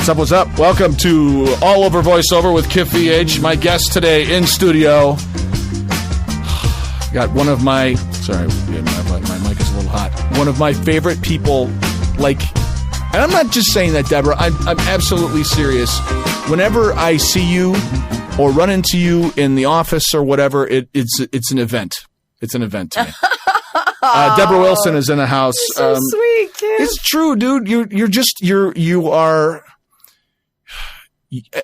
What's up, what's up? Welcome to All Over Voiceover with Kif VH. My guest today in studio. Got one of my... Sorry, my mic is a little hot. One of my favorite people, like... And I'm not just saying that, Debra. I'm absolutely serious. Whenever I see you or run into you in the office or whatever, it's an event. It's an event to me. Debra Wilson is in the house. You're so sweet, kid. It's true, dude. You are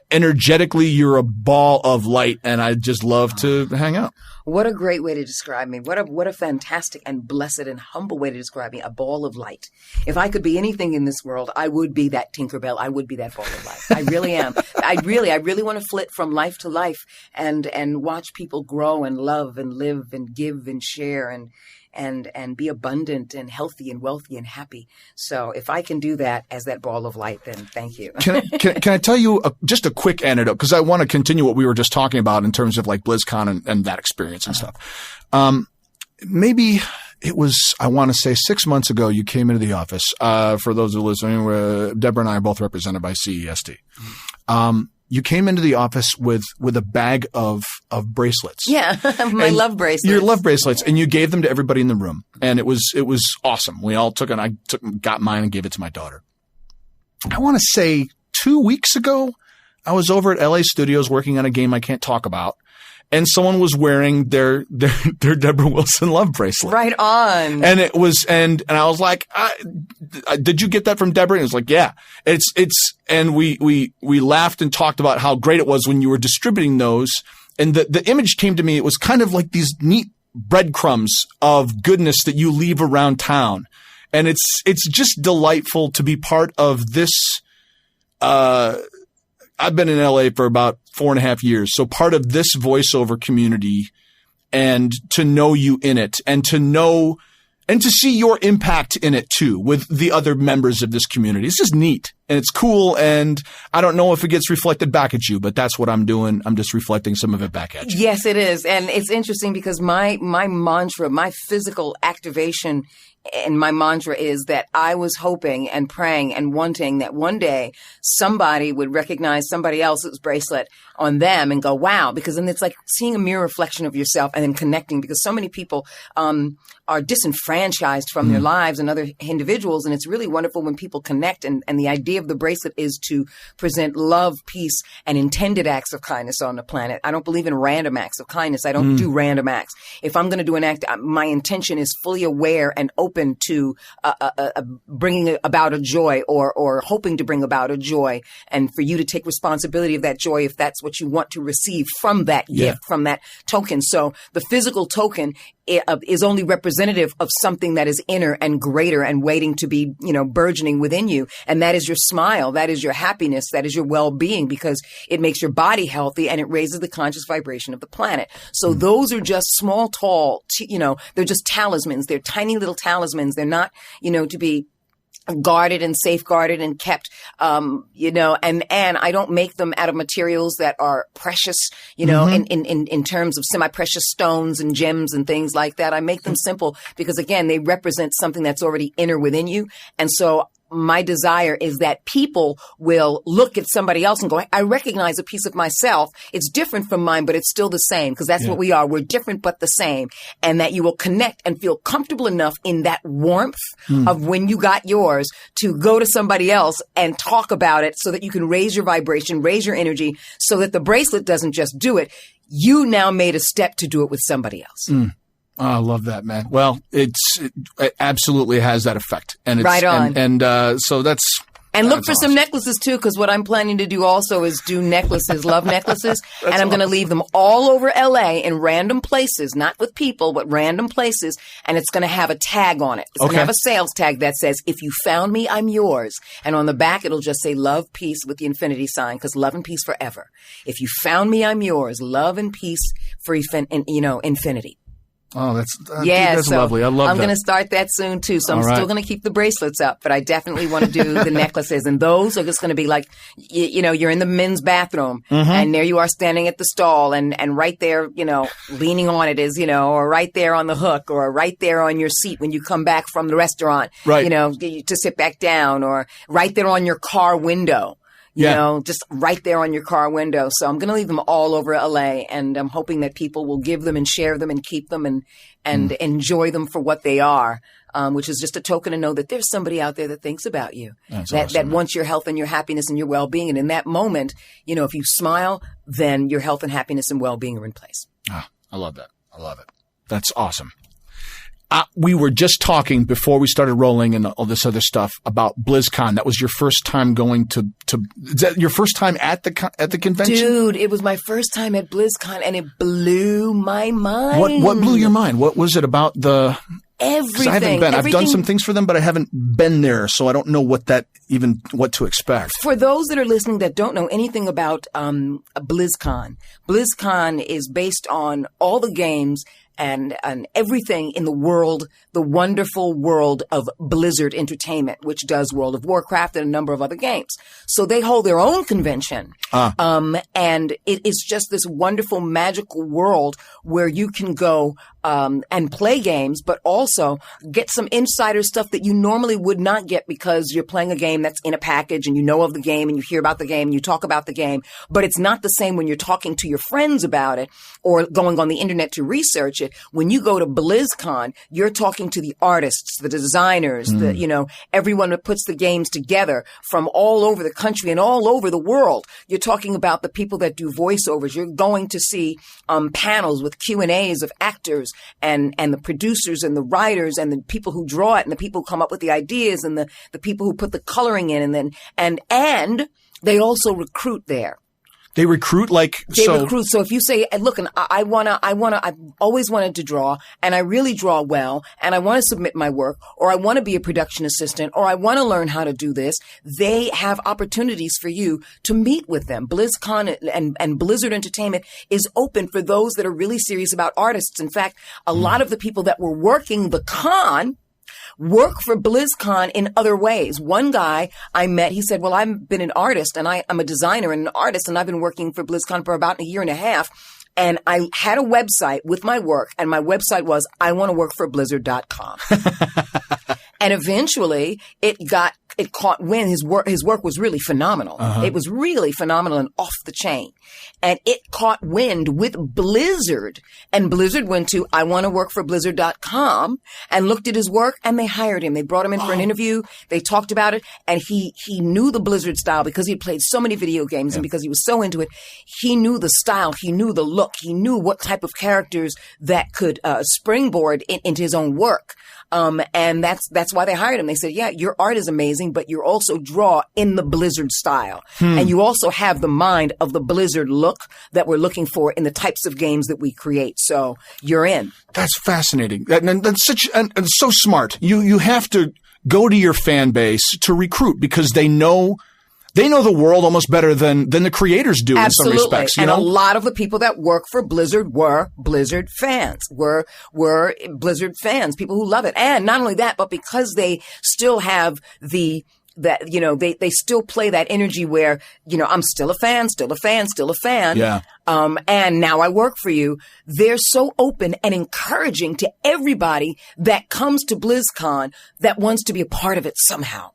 energetically, you're a ball of light, and I just love to hang out. What a great way to describe me. What a fantastic and blessed and humble way to describe me. A ball of light. If I could be anything in this world, I would be that Tinkerbell. I would be that ball of light. I really am. I really want to flit from life to life and watch people grow and love and live and give and share and be abundant and healthy and wealthy and happy. So if I can do that as that ball of light, then thank you. Can I tell you just a quick anecdote? Because I want to continue what we were just talking about in terms of like BlizzCon and that experience and stuff. Maybe it was, I want to say 6 months ago, you came into the office. For those who are listening, Debra and I are both represented by CEST. You came into the office with a bag of bracelets. Yeah, my love bracelets. Your love bracelets, and you gave them to everybody in the room, and it was awesome. We all took it. I got mine and gave it to my daughter. I want to say 2 weeks ago, I was over at LA Studios working on a game I can't talk about, and someone was wearing their Debra Wilson love bracelet. Right on. And it was, and I was like, did you get that from Debra? And it was like, yeah, and we laughed and talked about how great it was when you were distributing those. And the image came to me. It was kind of like these neat breadcrumbs of goodness that you leave around town. And it's just delightful to be part of this. I've been in LA for about 4.5 years. So part of this voiceover community and to know you in it and to know and to see your impact in it too with the other members of this community. It's just neat and it's cool. And I don't know if it gets reflected back at you, but that's what I'm doing. I'm just reflecting some of it back at you. Yes, it is. And it's interesting because my mantra, my physical activation and my mantra is that I was hoping and praying and wanting that one day somebody would recognize somebody else's bracelet on them and go, wow, because then it's like seeing a mirror reflection of yourself and then connecting because so many people are disenfranchised from their lives and other individuals. And it's really wonderful when people connect. And the idea of the bracelet is to present love, peace, and intended acts of kindness on the planet. I don't believe in random acts of kindness. I don't do random acts. If I'm going to do an act, my intention is fully aware and open to bringing about a joy or hoping to bring about a joy, and for you to take responsibility of that joy if that's what you want to receive from that gift, from that token. So the physical token is only representative of something that is inner and greater and waiting to be, burgeoning within you. And that is your smile. That is your happiness. That is your well-being because it makes your body healthy and it raises the conscious vibration of the planet. So those are just small, tall, they're just talismans. They're tiny little talismans. They're not, to be guarded and safeguarded and kept, and I don't make them out of materials that are precious, in terms of semi-precious stones and gems and things like that. I make them simple because again, they represent something that's already inner within you. And so my desire is that people will look at somebody else and go, I recognize a piece of myself. It's different from mine, but it's still the same because that's what we are. We're different, but the same. And that you will connect and feel comfortable enough in that warmth of when you got yours to go to somebody else and talk about it so that you can raise your vibration, raise your energy so that the bracelet doesn't just do it. You now made a step to do it with somebody else. Oh, I love that, man. Well, it absolutely has that effect. And it's, right on. And so that's... And look for some necklaces too, because what I'm planning to do also is do necklaces, love necklaces. And I'm going to leave them all over LA in random places, not with people, but random places. And it's going to have a tag on it. It's going to have a sales tag that says, if you found me, I'm yours. And on the back, it'll just say love, peace with the infinity sign, because love and peace forever. If you found me, I'm yours. Love and peace for infinity. Oh, that's lovely. I love that. I'm going to start that soon too. So I'm still going to keep the bracelets up, but I definitely want to do the necklaces. And those are just going to be like, you're in the men's bathroom and there you are standing at the stall and right there, leaning on it is, or right there on the hook or right there on your seat when you come back from the restaurant, to sit back down or right there on your car window. you know, just right there on your car window. So I'm going to leave them all over LA, and I'm hoping that people will give them and share them and keep them and enjoy them for what they are, which is just a token to know that there's somebody out there that thinks about you, that wants your health and your happiness and your well-being. And in that moment, you know, if you smile, then your health and happiness and well-being are in place. Ah, I love that. I love it. That's awesome. We were just talking before we started rolling and all this other stuff about BlizzCon. That was your first time going to is that your first time at the convention? Dude, it was my first time at BlizzCon, and it blew my mind. What blew your mind? What was it about the everything? I haven't been. I've done some things for them, but I haven't been there, so I don't know what to expect. For those that are listening that don't know anything about BlizzCon, BlizzCon is based on all the games and everything in the world, the wonderful world of Blizzard Entertainment, which does World of Warcraft and a number of other games. So they hold their own convention. And it is just this wonderful, magical world where you can go and play games, but also get some insider stuff that you normally would not get because you're playing a game that's in a package and you know of the game and you hear about the game and you talk about the game. But it's not the same when you're talking to your friends about it or going on the internet to research it. When you go to BlizzCon, you're talking to the artists, the designers, you know, everyone that puts the games together from all over the country and all over the world. You're talking about the people that do voiceovers. You're going to see panels with Q&As of actors and the producers and the writers and the people who draw it and the people who come up with the ideas and the people who put the coloring in and they also recruit there. They recruit recruit. So if you say, look, and I've always wanted to draw and I really draw well and I want to submit my work or I want to be a production assistant or I want to learn how to do this, they have opportunities for you to meet with them. BlizzCon and Blizzard Entertainment is open for those that are really serious about artists. In fact, a lot of the people that were working the con work for BlizzCon in other ways. One guy I met, he said, well, I've been an artist and I'm a designer and an artist and I've been working for BlizzCon for about a year and a half. And I had a website with my work and my website was, I want to work for Blizzard.com. And eventually it caught wind. His work was really phenomenal. It was really phenomenal and off the chain. And it caught wind with Blizzard. And Blizzard went to, I want to work for Blizzard.com and looked at his work and they hired him. They brought him in for an interview. They talked about it and he knew the Blizzard style because he had played so many video games and because he was so into it. He knew the style. He knew the look. He knew what type of characters that could springboard into his own work. And that's why they hired him. They said, yeah, your art is amazing, but you also draw in the Blizzard style. And you also have the mind of the Blizzard look that we're looking for in the types of games that we create. So you're in. That's fascinating. That's so smart. You have to go to your fan base to recruit because they know the world almost better than the creators do. Absolutely. In some respects. And a lot of the people that work for Blizzard were Blizzard fans, were Blizzard fans, people who love it. And not only that, but because they still have they still play that energy where, you know, I'm still a fan. Yeah. And now I work for you. They're so open and encouraging to everybody that comes to BlizzCon that wants to be a part of it somehow.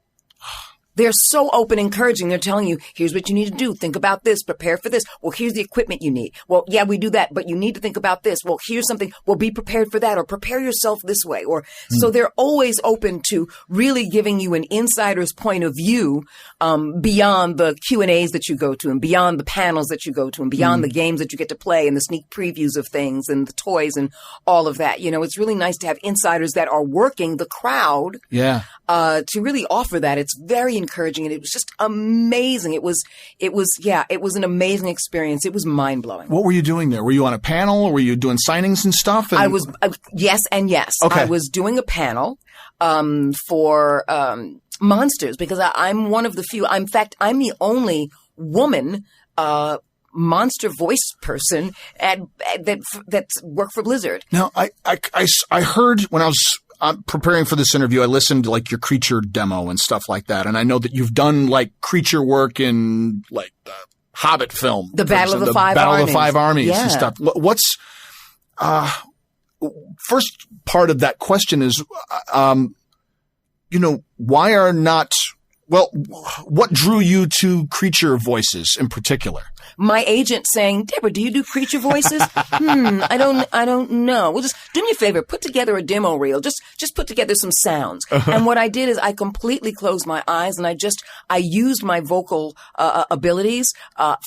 They're so open, encouraging. They're telling you, here's what you need to do. Think about this. Prepare for this. Well, here's the equipment you need. Well, yeah, we do that, but you need to think about this. Well, here's something. Well, be prepared for that or prepare yourself this way. So they're always open to really giving you an insider's point of view, beyond the Q&As that you go to and beyond the panels that you go to and beyond the games that you get to play and the sneak previews of things and the toys and all of that. You know, it's really nice to have insiders that are working the crowd. Yeah. To really offer that. It's very encouraging and it was just amazing. It was an amazing experience. It was mind blowing. What were you doing there? Were you on a panel or were you doing signings and stuff? I was, yes and yes. Okay. I was doing a panel, for, monsters because I'm one of the few, in fact, I'm the only woman, monster voice person that's worked for Blizzard. Now, I heard when I was preparing for this interview, I listened to like your creature demo and stuff like that. And I know that you've done like creature work in like the Hobbit film. The Battle of the Five Armies and stuff. What's, first part of that question is, why are not Well, what drew you to creature voices in particular? My agent saying, Deborah, do you do creature voices? I don't know. Well, just do me a favor, put together a demo reel. Just put together some sounds. And what I did is I completely closed my eyes and I used my vocal abilities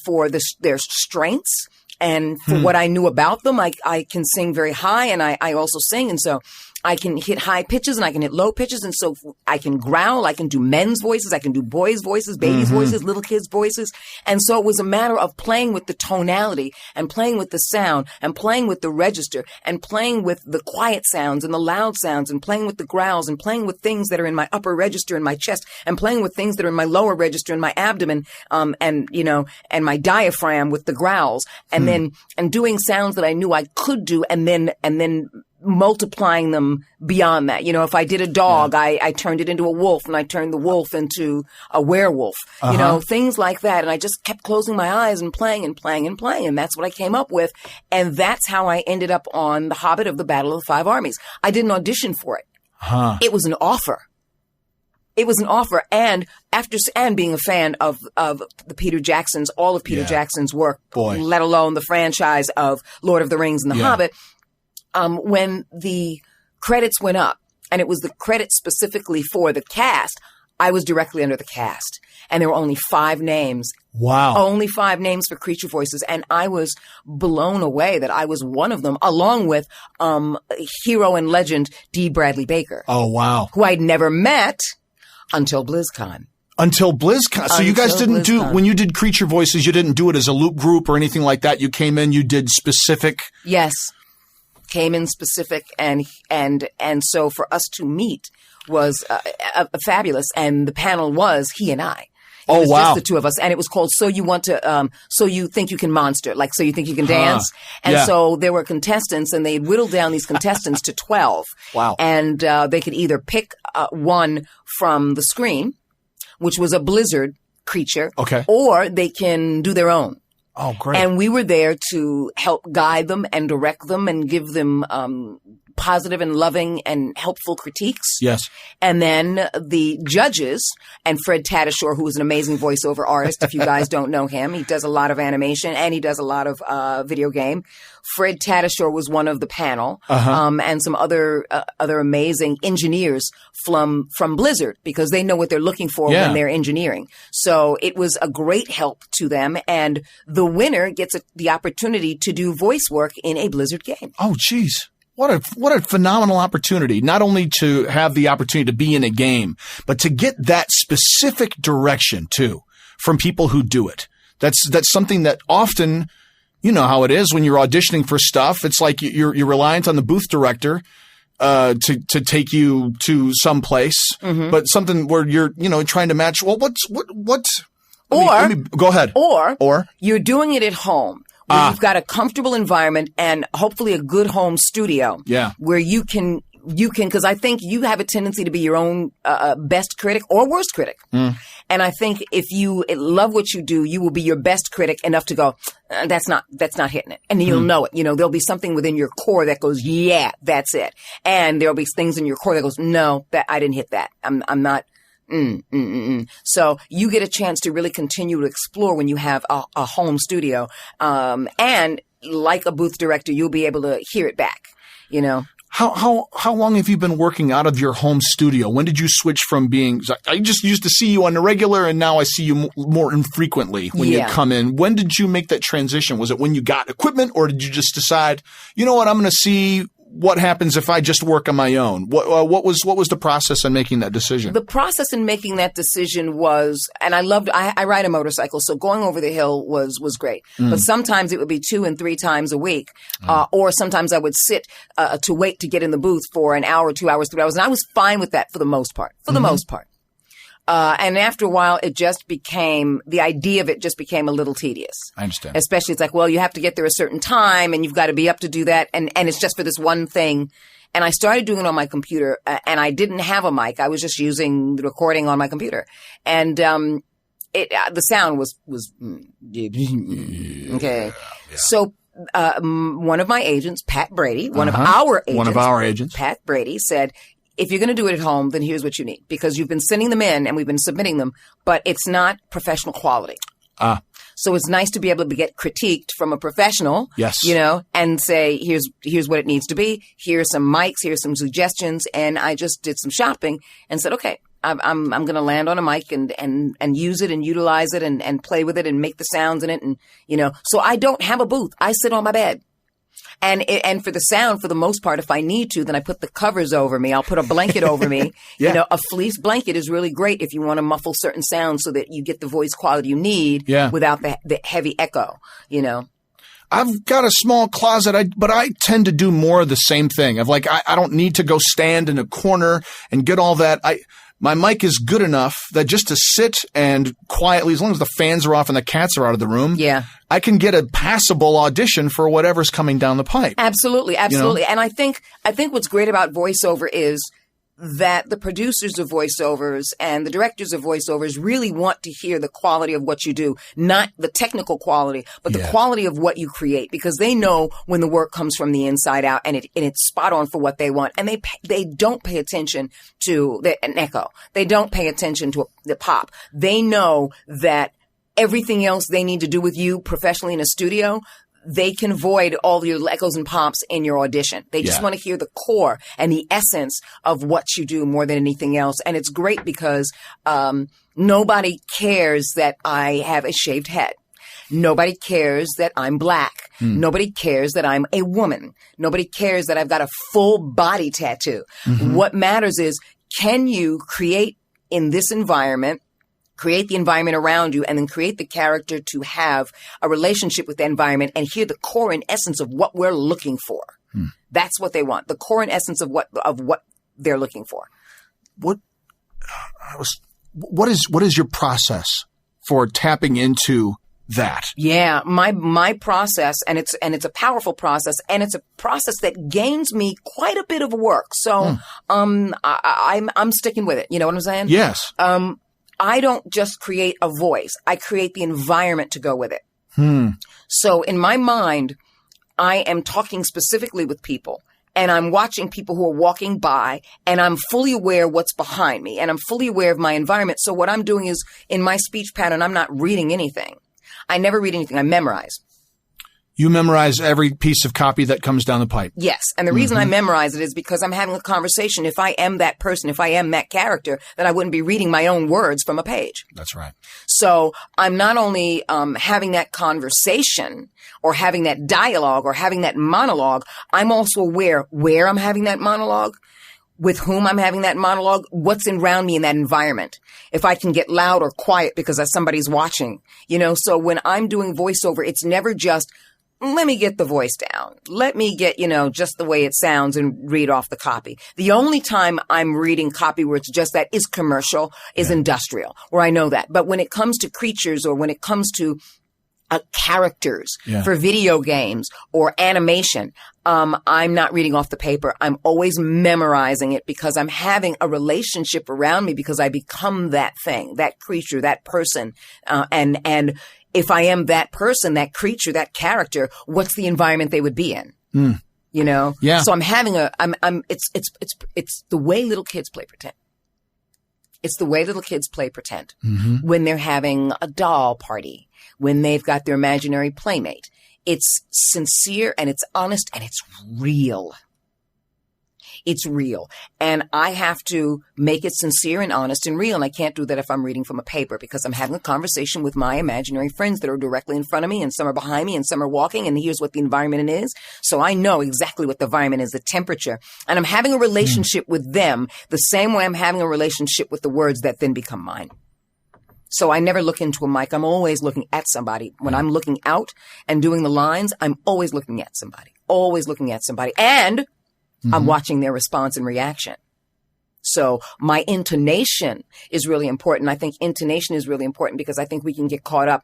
for their strengths. And for what I knew about them, I can sing very high and I also sing. And so I can hit high pitches and I can hit low pitches. And so I can growl. I can do men's voices. I can do boys' voices, babies' voices, little kids' voices. And so it was a matter of playing with the tonality and playing with the sound and playing with the register and playing with the quiet sounds and the loud sounds and playing with the growls and playing with things that are in my upper register in my chest and playing with things that are in my lower register in my abdomen, and my diaphragm with the growls and doing sounds that I knew I could do and then multiplying them beyond that. If I did a dog, I turned it into a wolf and I turned the wolf into a werewolf, things like that. And I just kept closing my eyes and playing and playing and playing. And that's what I came up with. And that's how I ended up on The Hobbit of the Battle of the Five Armies. I didn't audition for it. It was an offer. It was an offer. And being a fan of the Peter Jackson's, all of Peter Jackson's work, let alone the franchise of Lord of the Rings and The Hobbit, when the credits went up, and it was the credits specifically for the cast, I was directly under the cast. And there were only 5 names. Wow. Only 5 names for creature voices. And I was blown away that I was one of them, along with hero and legend D. Bradley Baker. Oh, wow. Who I'd never met until BlizzCon. Until BlizzCon. So you guys didn't when you did creature voices, you didn't do it as a loop group or anything like that. You came in, you did specific. Yes. Came in specific, and so for us to meet was fabulous, and the panel was he and I. It was just the two of us, and it was called So You Think You Can Monster, like So You Think You Can Dance. And so there were contestants, and they whittled down these contestants to 12. Wow. And they could either pick one from the screen, which was a Blizzard creature, or they can do their own. Oh, great. And we were there to help guide them and direct them and give them positive and loving and helpful critiques. Yes. And then the judges and Fred Tatasciore, who is an amazing voiceover artist. If you guys don't know him, he does a lot of animation and he does a lot of video game. Fred Tatasciore was one of the panel, and some other amazing engineers from Blizzard, because they know what they're looking for when they're engineering. So it was a great help to them, and the winner gets the opportunity to do voice work in a Blizzard game. Oh, geez. What a phenomenal opportunity, not only to have the opportunity to be in a game, but to get that specific direction too from people who do it. That's something that often, you know how it is when you're auditioning for stuff. It's like you're reliant on the booth director to take you to some place, but something where you're, trying to match. Well, what? Let me go ahead. Or you're doing it at home, where you've got a comfortable environment and hopefully a good home studio. Yeah. Where you can, because I think you have a tendency to be your own best critic or worst critic. And I think if you love what you do, you will be your best critic enough to go, that's not hitting it. And you'll know it. There'll be something within your core that goes, yeah, that's it. And there'll be things in your core that goes, no, I didn't hit that. I'm not. So you get a chance to really continue to explore when you have a home studio. And like a booth director, you'll be able to hear it back, How long have you been working out of your home studio? When did you switch from being – I just used to see you on the regular, and now I see you more infrequently when you come in. When did you make that transition? Was it when you got equipment, or did you just decide, you know what, I'm going to see what happens if I just work on my own? What was the process in making that decision? The process in making that decision was – and I ride a motorcycle, so going over the hill was great. But sometimes it would be 2 and 3 times a week. Or sometimes I would sit to wait to get in the booth for an hour, 2 hours, 3 hours. And I was fine with that for the most part. And after a while, the idea of it just became a little tedious. I understand. Especially it's like, well, you have to get there a certain time and you've got to be up to do that. And it's just for this one thing. And I started doing it on my computer, and I didn't have a mic. I was just using the recording on my computer. And, the sound was okay. Yeah. So, one of my agents, Pat Brady, one of our agents, Pat Brady said, if you're going to do it at home, then here's what you need, because you've been sending them in and we've been submitting them, but it's not professional quality. So it's nice to be able to get critiqued from a professional, yes, and say, here's what it needs to be. Here's some mics. Here's some suggestions. And I just did some shopping and said, okay, I'm going to land on a mic and use it and utilize it and play with it and make the sounds in it. And, so I don't have a booth. I sit on my bed. And for the sound, for the most part, if I need to, then I put the covers over me. I'll put a blanket over me. Yeah. A fleece blanket is really great if you want to muffle certain sounds so that you get the voice quality you need without the heavy echo, I've got a small closet, but I tend to do more of the same thing. Of like, I don't need to go stand in a corner and get all that. My mic is good enough that just to sit and quietly, as long as the fans are off and the cats are out of the room, I can get a passable audition for whatever's coming down the pipe. Absolutely. And I think what's great about voiceover is that the producers of voiceovers and the directors of voiceovers really want to hear the quality of what you do, not the technical quality, but the quality of what you create, because they know when the work comes from the inside out and it's spot on for what they want. And they don't pay attention to an echo. They don't pay attention to the pop. They know that everything else they need to do with you professionally in a studio, they can void all your echoes and pops in your audition. They just want to hear the core and the essence of what you do more than anything else. And it's great because nobody cares that I have a shaved head. Nobody cares that I'm black. Nobody cares that I'm a woman. Nobody cares that I've got a full body tattoo. What matters is, can you create in this environment, create the environment around you, and then create the character to have a relationship with the environment and hear the core and essence of what we're looking for. That's what they want. The core and essence of what they're looking for. What is your process for tapping into that? Yeah, my process, and it's a powerful process, and it's a process that gains me quite a bit of work. So, I'm sticking with it. You know what I'm saying? Yes. I don't just create a voice. I create the environment to go with it. So in my mind, I am talking specifically with people, and I'm watching people who are walking by, and I'm fully aware what's behind me, and I'm fully aware of my environment. So what I'm doing is, in my speech pattern, I'm not reading anything. I never read anything. I memorize. You memorize every piece of copy that comes down the pipe. Yes. And the reason I memorize it is because I'm having a conversation. If I am that person, if I am that character, then I wouldn't be reading my own words from a page. That's right. So I'm not only having that conversation or having that dialogue or having that monologue, I'm also aware where I'm having that monologue, with whom I'm having that monologue, what's around me in that environment. If I can get loud or quiet because somebody's watching, So when I'm doing voiceover, it's never just, let me get the voice down. Let me get, just the way it sounds and read off the copy. The only time I'm reading copy where it's just that is commercial, is industrial, where I know that. But when it comes to creatures, or when it comes to characters for video games or animation, I'm not reading off the paper. I'm always memorizing it because I'm having a relationship around me, because I become that thing, that creature, that person, and if I am that person, that creature, that character, what's the environment they would be in? Yeah. So I'm having it's the way little kids play pretend. It's the way little kids play pretend when they're having a doll party, when they've got their imaginary playmate. It's sincere and it's honest and it's real. It's real. And I have to make it sincere and honest and real. And I can't do that if I'm reading from a paper, because I'm having a conversation with my imaginary friends that are directly in front of me, and some are behind me and some are walking, and here's what the environment is. So I know exactly what the environment is, the temperature. And I'm having a relationship with them the same way I'm having a relationship with the words that then become mine. So I never look into a mic. I'm always looking at somebody. When I'm looking out and doing the lines, I'm always looking at somebody. And I'm watching their response and reaction. So my intonation is really important. I think intonation is really important because I think we can get caught up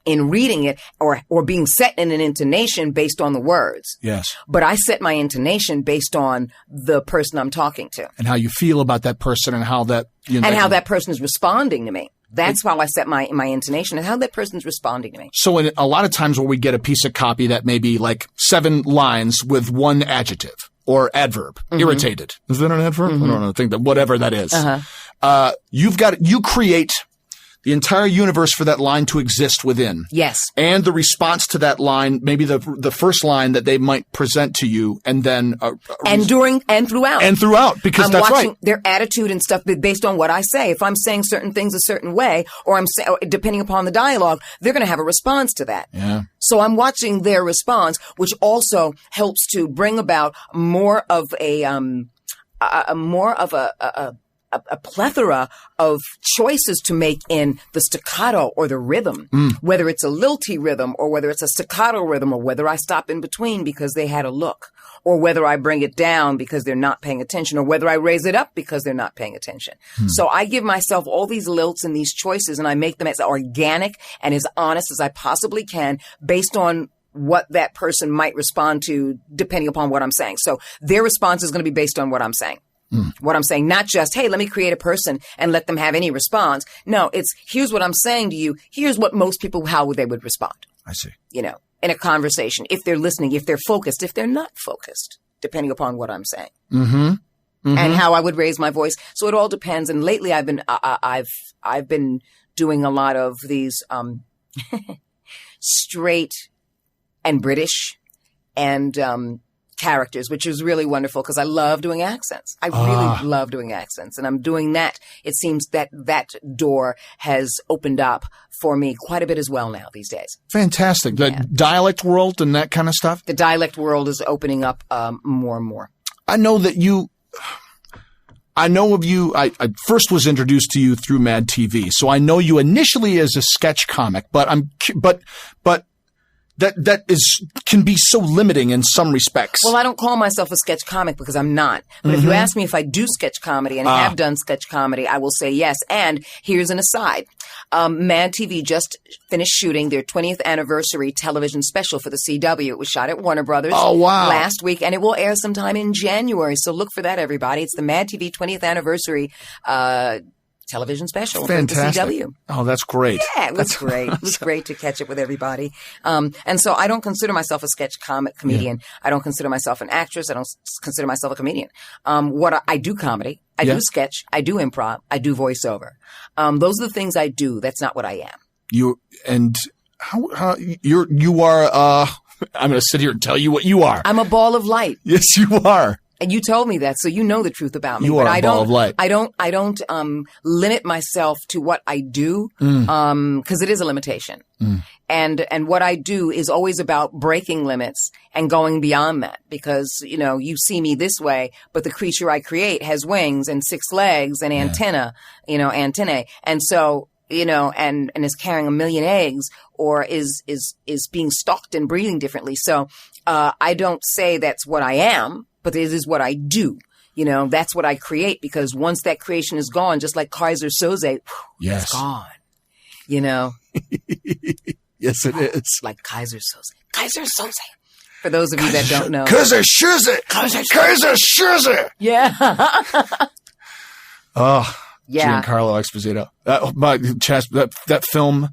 in reading it or being set in an intonation based on the words. Yes. But I set my intonation based on the person I'm talking to. And how you feel about that person and how that... how that person is responding to me. That's how I set my intonation and how that person's responding to me. So in a lot of times where we get a piece of copy that may be like 7 lines with one adjective. or adverb, irritated. Is that an adverb? I don't know. I think that whatever that is. You create the entire universe for that line to exist within. Yes. And the response to that line, maybe the first line that they might present to you, and then and during and throughout. And throughout, because I'm that's watching right. their attitude and stuff based on what I say. If I'm saying certain things a certain way, or depending upon the dialogue, they're going to have a response to that. Yeah. So I'm watching their response, which also helps to bring about more of a plethora of choices to make in the staccato or the rhythm, whether it's a lilty rhythm or whether it's a staccato rhythm, or whether I stop in between because they had a look, or whether I bring it down because they're not paying attention, or whether I raise it up because they're not paying attention. So I give myself all these lilts and these choices, and I make them as organic and as honest as I possibly can based on what that person might respond to depending upon what I'm saying. So their response is going to be based on what I'm saying. What I'm saying, not just, hey, let me create a person and let them have any response. No, it's here's what I'm saying to you. Here's what most people, how they would respond. I see. You know, in a conversation, if they're listening, if they're focused, if they're not focused, depending upon what I'm saying. And how I would raise my voice. So it all depends. And lately I've been doing a lot of these straight and British and characters, which is really wonderful because I love doing accents. I really love doing accents, and I'm doing that. It seems that door has opened up for me quite a bit as well now these days. Fantastic. The dialect world and that kind of stuff? The dialect world is opening up more and more. I know that I know of you. I first was introduced to you through Mad TV, so I know you initially as a sketch comic, but that can be so limiting in some respects. Well, I don't call myself a sketch comic because I'm not. But if you ask me if I do sketch comedy and have done sketch comedy, I will say yes. And here's an aside. Mad TV just finished shooting their 20th anniversary television special for the CW. It was shot at Warner Brothers last week, and it will air sometime in January. So look for that, everybody. It's the Mad TV 20th anniversary television special. Fantastic. For the CW. Oh, that's great. Yeah, it was great. It was great to catch up with everybody. And so I don't consider myself a sketch comedian. Yeah. I don't consider myself an actress. I don't consider myself a comedian. I do comedy. I do sketch. I do improv. I do voiceover. Those are the things I do. That's not what I am. You are, I'm going to sit here and tell you what you are. I'm a ball of light. Yes, you are. And you told me that, so you know the truth about me. You are a ball of light. I don't limit myself to what I do, because it is a limitation. And what I do is always about breaking limits and going beyond that, because, you know, you see me this way, but the creature I create has wings and 6 legs and antennae. And so, you know, and is carrying 1 million eggs, or is being stalked and breathing differently. So, I don't say that's what I am, but it is what I do. You know, that's what I create, because once that creation is gone, just like Kaiser Soze, it's gone. You know? Yes, it is. Like Kaiser Soze. Kaiser Soze. For those of you that don't know. Kaiser Soze. Kaiser Soze. Yeah. Oh, yeah. Giancarlo Esposito. That film.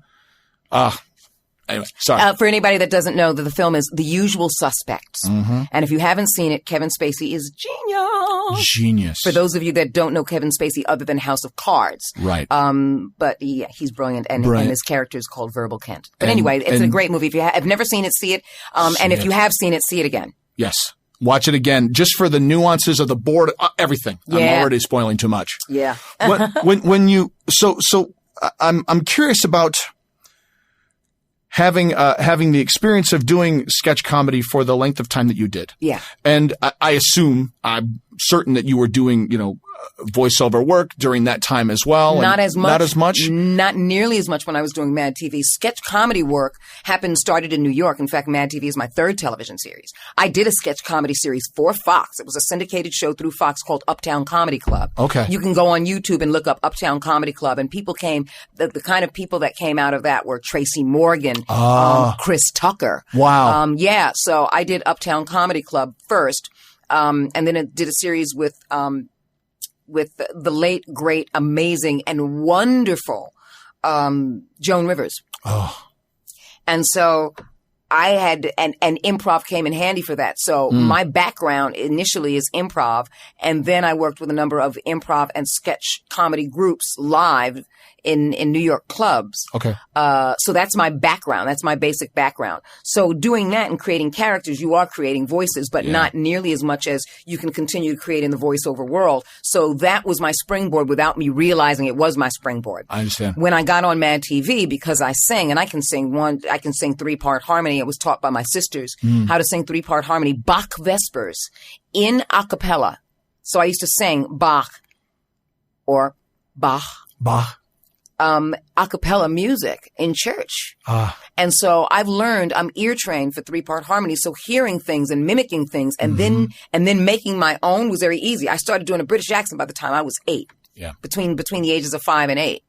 Anyway, sorry. For anybody that doesn't know, the film is The Usual Suspects. And if you haven't seen it, Kevin Spacey is genius. For those of you that don't know Kevin Spacey other than House of Cards. Right. But yeah, he's brilliant. And his character is called Verbal Kent. But anyway, it's a great movie. If you have never seen it, see it. And if you have seen it, see it again. Yes. Watch it again, just for the nuances of the board, everything. Yeah. I'm already spoiling too much. Yeah. when you, I'm curious about having the experience of doing sketch comedy for the length of time that you did. Yeah. And I'm certain that you were doing, voiceover work during that time as well. Not as much. Not nearly as much when I was doing Mad TV. Sketch comedy work started in New York. In fact, Mad TV is my 3rd television series. I did a sketch comedy series for Fox. It was a syndicated show through Fox called Uptown Comedy Club. Okay. You can go on YouTube and look up Uptown Comedy Club, and people came, the kind of people that came out of that were Tracy Morgan, Chris Tucker. Wow. Yeah. So I did Uptown Comedy Club first. And then I did a series with the late, great, amazing, and wonderful Joan Rivers. Oh. And so I had, and improv came in handy for that. So my background initially is improv. And then I worked with a number of improv and sketch comedy groups live in New York clubs. Okay. So that's my background. That's my basic background. So doing that and creating characters, you are creating voices, but not nearly as much as you can continue to create in the voiceover world. So that was my springboard without me realizing it was my springboard. I understand. When I got on Mad TV, because I sing, and I can sing 3-part harmony. I was taught by my sisters how to sing 3-part harmony, Bach Vespers in a cappella. So I used to sing Bach or Bach. A cappella music in church. And so I've learned, I'm ear trained for 3-part harmony. So hearing things and mimicking things and then making my own was very easy. I started doing a British accent by the time I was 8. Yeah. Between the ages of 5 and 8.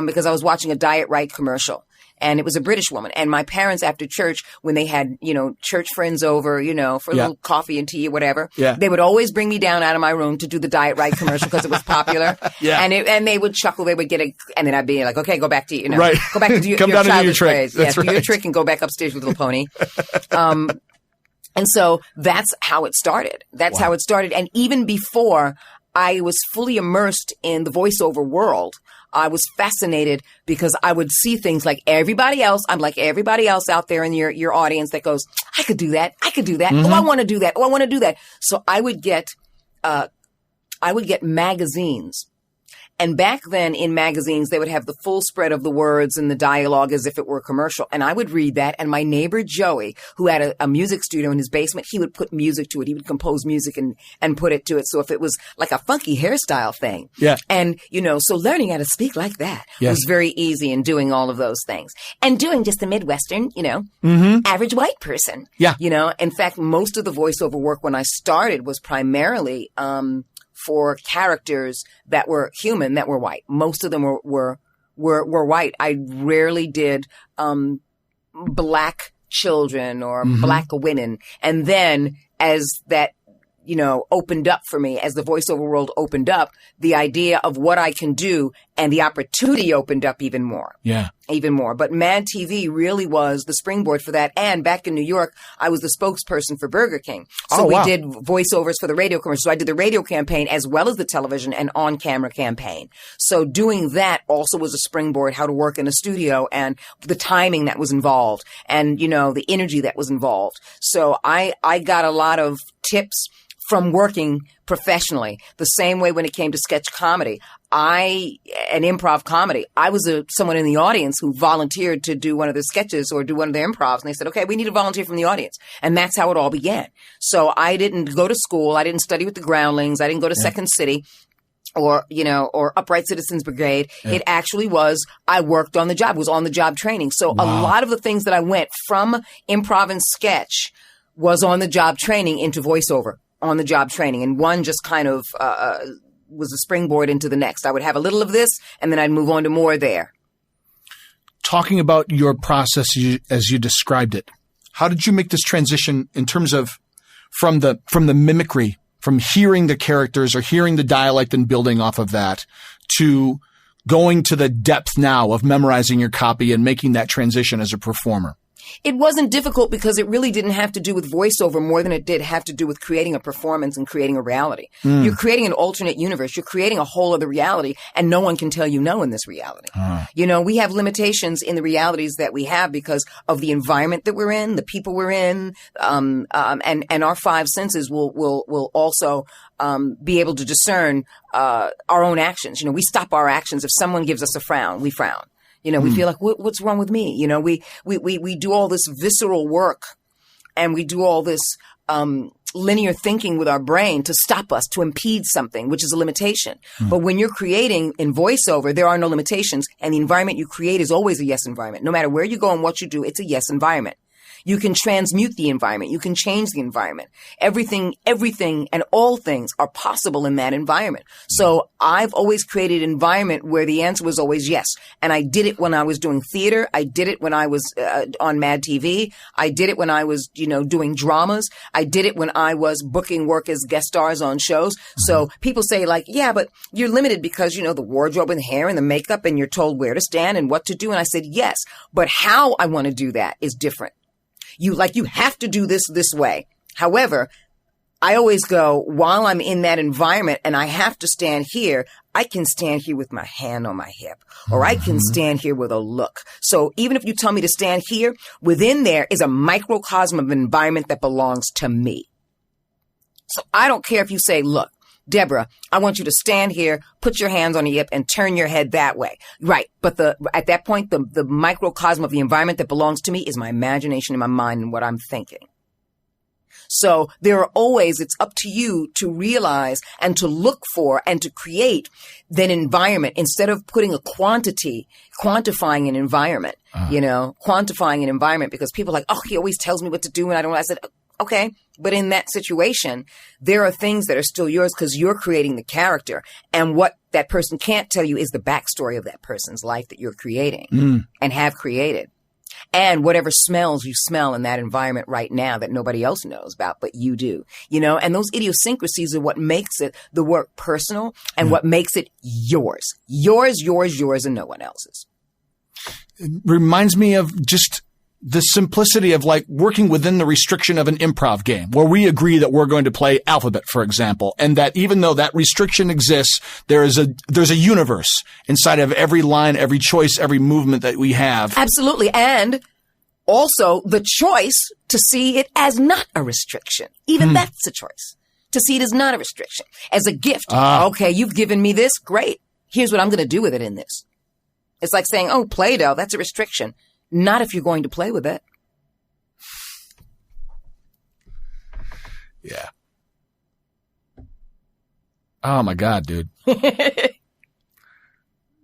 Because I was watching a Diet Right commercial. And it was a British woman. And my parents, after church, when they had, church friends over, for a little coffee and tea or whatever, they would always bring me down out of my room to do the Diet Right commercial because it was popular. And they would chuckle. They would get and then I'd be like, okay, go back to, go back to do your childish praise. Yes, do your trick and go back upstairs with little pony. And so that's how it started. That's how it started. And even before I was fully immersed in the voiceover world, I was fascinated because I would see things like everybody else. I'm like everybody else out there in your audience that goes, I could do that. I could do that. Oh, I want to do that. Oh, I want to do that. So I would get magazines. And back then in magazines, they would have the full spread of the words and the dialogue as if it were a commercial. And I would read that. And my neighbor, Joey, who had a music studio in his basement, he would put music to it. He would compose music and put it to it. So if it was like a funky hairstyle thing. Yeah. And, so learning how to speak like that was very easy in doing all of those things. And doing just the Midwestern, average white person. Yeah. In fact, most of the voiceover work when I started was primarily, for characters that were human, that were white. Most of them were white. I rarely did black children or black women. And then as that, opened up for me, as the voiceover world opened up, the idea of what I can do and the opportunity opened up even more. Yeah. Even more. But Mad TV really was the springboard for that. And back in New York, I was the spokesperson for Burger King. So we did voiceovers for the radio commercials. So I did the radio campaign as well as the television and on-camera campaign. So doing that also was a springboard, how to work in a studio and the timing that was involved and, the energy that was involved. So I got a lot of tips from working professionally. The same way when it came to sketch comedy, and improv comedy, I was someone in the audience who volunteered to do one of the sketches or do one of the improvs. And they said, okay, we need a volunteer from the audience. And that's how it all began. So I didn't go to school. I didn't study with the Groundlings. I didn't go to Second City or Upright Citizens Brigade. It actually was, I worked on the job, was on the job training. So a lot of the things that I went from improv and sketch was on the job training into voiceover. On the job training. And one just kind of was a springboard into the next. I would have a little of this and then I'd move on to more there. Talking about your process as you described it, how did you make this transition in terms of from the mimicry, from hearing the characters or hearing the dialect and building off of that to going to the depth now of memorizing your copy and making that transition as a performer? It wasn't difficult because it really didn't have to do with voiceover more than it did have to do with creating a performance and creating a reality. You're creating an alternate universe. You're creating a whole other reality, and no one can tell you no in this reality. We have limitations in the realities that we have because of the environment that we're in, the people we're in, and our 5 senses will also be able to discern our own actions. We stop our actions. If someone gives us a frown, we frown. We feel like, what's wrong with me? We do all this visceral work and we do all this, linear thinking with our brain to stop us, to impede something, which is a limitation. But when you're creating in voiceover, there are no limitations. And the environment you create is always a yes environment. No matter where you go and what you do, it's a yes environment. You can transmute the environment. You can change the environment. Everything, and all things are possible in that environment. So I've always created an environment where the answer was always yes. And I did it when I was doing theater. I did it when I was on Mad TV. I did it when I was, doing dramas. I did it when I was booking work as guest stars on shows. So people say like, yeah, but you're limited because, the wardrobe and the hair and the makeup and you're told where to stand and what to do. And I said, yes, but how I want to do that is different. You have to do this way. However, I always go, while I'm in that environment and I have to stand here, I can stand here with my hand on my hip, or I can stand here with a look. So even if you tell me to stand here, within there is a microcosm of an environment that belongs to me. So I don't care if you say, look, Debra, I want you to stand here, put your hands on your hip, and turn your head that way. Right. But at that point, the microcosm of the environment that belongs to me is my imagination and my mind and what I'm thinking. So there are always, it's up to you to realize and to look for and to create that environment instead of putting a quantity, quantifying an environment, quantifying an environment, because people are like, oh, he always tells me what to do. And I said, okay. But in that situation, there are things that are still yours because you're creating the character. And what that person can't tell you is the backstory of that person's life that you're creating and have created. And whatever smells you smell in that environment right now that nobody else knows about, but you do, and those idiosyncrasies are what makes it the work personal and what makes it yours, and no one else's. It reminds me of just the simplicity of like working within the restriction of an improv game where we agree that we're going to play alphabet, for example, and that even though that restriction exists, there's a universe inside of every line, every choice, every movement that we have. Absolutely. And also the choice to see it as not a restriction. Even that's a choice. To see it as not a restriction, as a gift. Okay, you've given me this. Great. Here's what I'm going to do with it in this. It's like saying, oh, Play-Doh, that's a restriction. Not if you're going to play with it. Yeah. Oh my God, dude.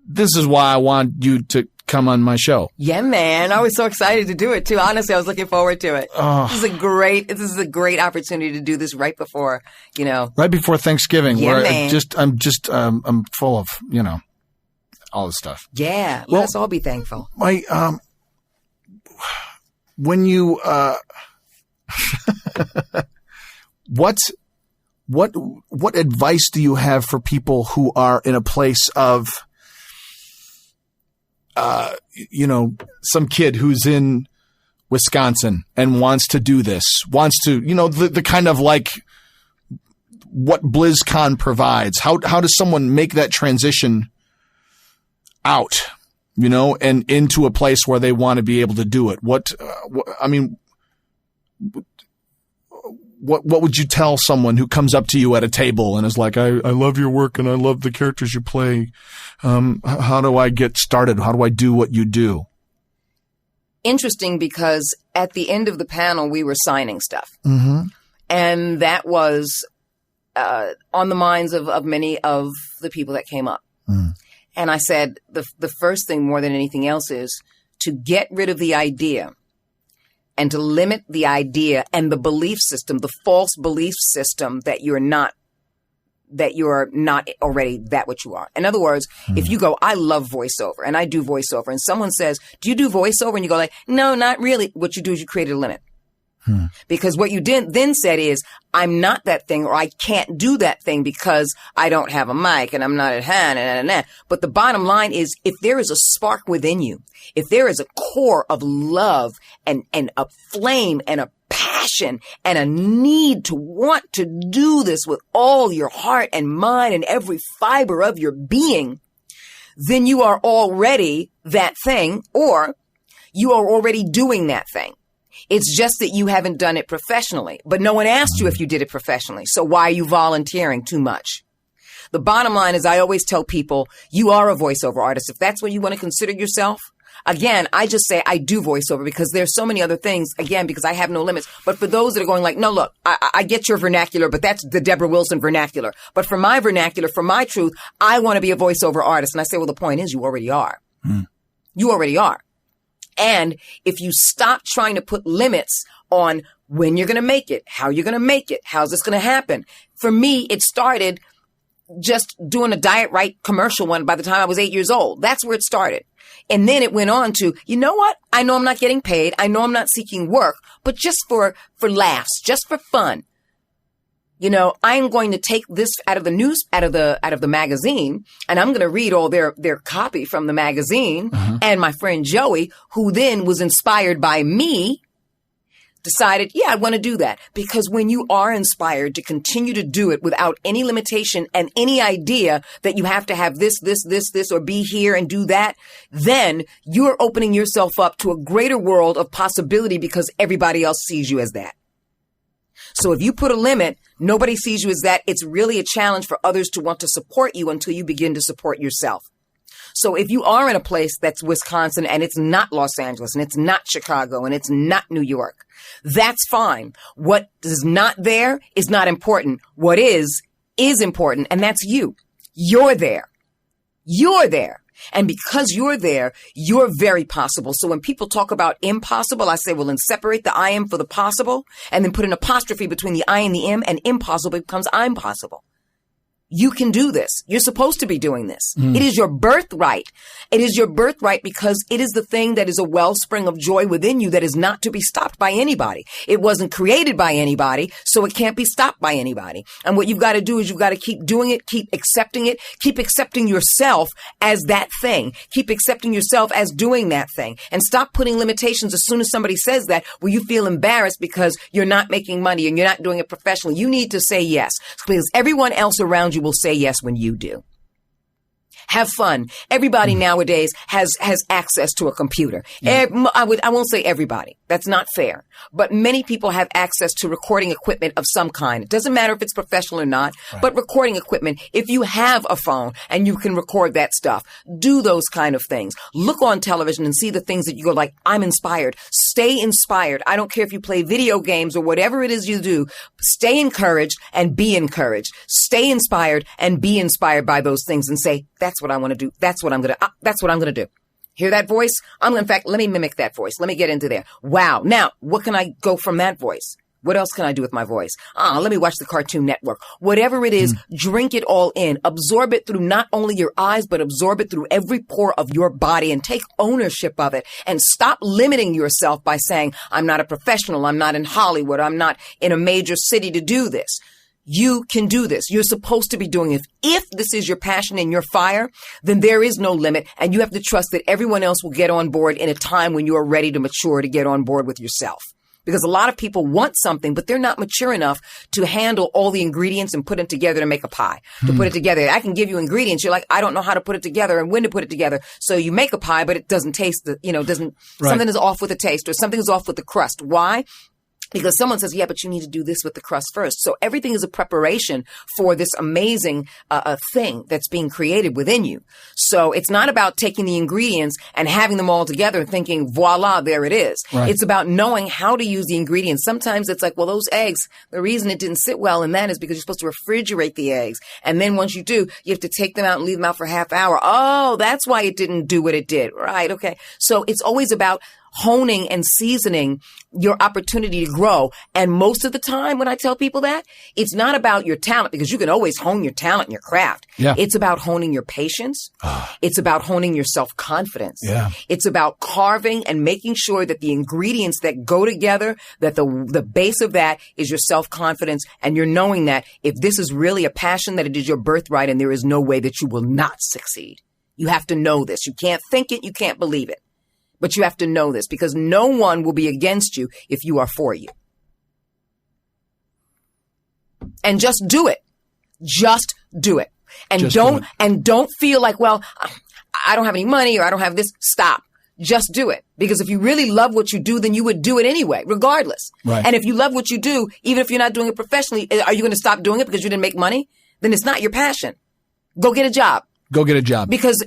This is why I want you to come on my show. Yeah, man. I was so excited to do it too. Honestly, I was looking forward to it. Oh. This is a great opportunity to do this right before, Right before Thanksgiving. Yeah, where man. I'm full of, all this stuff. Yeah. Let us all be thankful. When you, what advice do you have for people who are in a place of, some kid who's in Wisconsin and wants to do this, the kind of like what BlizzCon provides? How does someone make that transition out? And into a place where they want to be able to do it. What would you tell someone who comes up to you at a table and is like, I love your work and I love the characters you play. How do I get started? How do I do what you do? Interesting, because at the end of the panel, we were signing stuff. Mm-hmm. And that was on the minds of many of the people that came up. Mm. And I said, the first thing more than anything else is to get rid of the idea and to limit the idea and the belief system, the false belief system that you're not already that what you are. In other words, if you go, I love voiceover and I do voiceover, and someone says, do you do voiceover? And you go like, no, not really. What you do is you created a limit. Because what you then said is, I'm not that thing, or I can't do that thing because I don't have a mic and I'm not at hand. But the bottom line is, if there is a spark within you, if there is a core of love and a flame and a passion and a need to want to do this with all your heart and mind and every fiber of your being, then you are already that thing, or you are already doing that thing. It's just that you haven't done it professionally, but no one asked you if you did it professionally. So why are you volunteering too much? The bottom line is, I always tell people, you are a voiceover artist. If that's what you want to consider yourself. Again, I just say I do voiceover because there's so many other things, again, because I have no limits. But for those that are going like, no, look, I get your vernacular, but that's the Debra Wilson vernacular. But for my vernacular, for my truth, I want to be a voiceover artist. And I say, well, the point is, you already are. You already are. And if you stop trying to put limits on when you're going to make it, how you're going to make it, how's this going to happen? For me, it started just doing a Diet Right commercial one by the time I was 8 years old. That's where it started. And then it went on to, you know what? I know I'm not getting paid. I know I'm not seeking work, but just for laughs, just for fun. I'm going to take this out of the magazine, and I'm going to read all their copy from the magazine. And my friend Joey, who then was inspired by me, decided, yeah, I want to do that. Because when you are inspired to continue to do it without any limitation and any idea that you have to have this, or be here and do that, then you're opening yourself up to a greater world of possibility because everybody else sees you as that. So if you put a limit, nobody sees you as that. It's really a challenge for others to want to support you until you begin to support yourself. So if you are in a place that's Wisconsin and it's not Los Angeles and it's not Chicago and it's not New York, that's fine. What is not there is not important. What is important. And that's you. You're there. You're there. And because you're there, you're very possible. So when people talk about impossible, I say, well, then separate the I am for the possible and then put an apostrophe between the I and the M, and impossible becomes I'm possible. You can do this. You're supposed to be doing this. It is your birthright. It is your birthright because it is the thing that is a wellspring of joy within you that is not to be stopped by anybody. It wasn't created by anybody, so it can't be stopped by anybody. And what you've got to do is you've got to keep doing it, keep accepting it, keep accepting yourself as that thing. Keep accepting yourself as doing that thing. And stop putting limitations as soon as somebody says that where you feel embarrassed because you're not making money and you're not doing it professionally. You need to say yes because everyone else around you will say yes when you do. Have fun. Everybody nowadays has access to a computer. Yeah. I won't say everybody. That's not fair. But many people have access to recording equipment of some kind. It doesn't matter if it's professional or not, but recording equipment. If you have a phone and you can record that stuff, do those kind of things. Look on television and see the things that you go like, I'm inspired. Stay inspired. I don't care if you play video games or whatever it is you do. Stay encouraged and be encouraged. Stay inspired and be inspired by those things and say, that's what I want to do. That's what I'm going to do. Hear that voice? In fact, let me mimic that voice. Let me get into there. Wow. Now, what can I go from that voice? What else can I do with my voice? Let me watch the Cartoon Network. Whatever it is, drink it all in. Absorb it through not only your eyes, but absorb it through every pore of your body and take ownership of it. And stop limiting yourself by saying, I'm not a professional. I'm not in Hollywood. I'm not in a major city to do this. You can do this. You're supposed to be doing it. If this is your passion and your fire, then there is no limit. And you have to trust that everyone else will get on board in a time when you are ready to mature to get on board with yourself. Because a lot of people want something, but they're not mature enough to handle all the ingredients and put it together to make a pie, to put it together. I can give you ingredients. You're like, I don't know how to put it together and when to put it together. So you make a pie, but it doesn't taste, something is off with the taste or something is off with the crust. Why? Because someone says, yeah, but you need to do this with the crust first. So everything is a preparation for this amazing thing that's being created within you. So it's not about taking the ingredients and having them all together and thinking, voila, there it is. Right. It's about knowing how to use the ingredients. Sometimes it's like, well, those eggs, the reason it didn't sit well in that is because you're supposed to refrigerate the eggs. And then once you do, you have to take them out and leave them out for a half hour. Oh, that's why it didn't do what it did. Right. Okay. So it's always about honing and seasoning your opportunity to grow. And most of the time when I tell people that, it's not about your talent because you can always hone your talent and your craft. Yeah. It's about honing your patience. It's about honing your self-confidence. Yeah. It's about carving and making sure that the ingredients that go together, that the base of that is your self-confidence. And you're knowing that if this is really a passion, that it is your birthright and there is no way that you will not succeed. You have to know this. You can't think it. You can't believe it. But you have to know this because no one will be against you if you are for you. And just do it. Just do it. And don't feel like, well, I don't have any money or I don't have this. Stop. Just do it. Because if you really love what you do, then you would do it anyway, regardless. Right. And if you love what you do, even if you're not doing it professionally, are you going to stop doing it because you didn't make money? Then it's not your passion. Go get a job. Go get a job. Because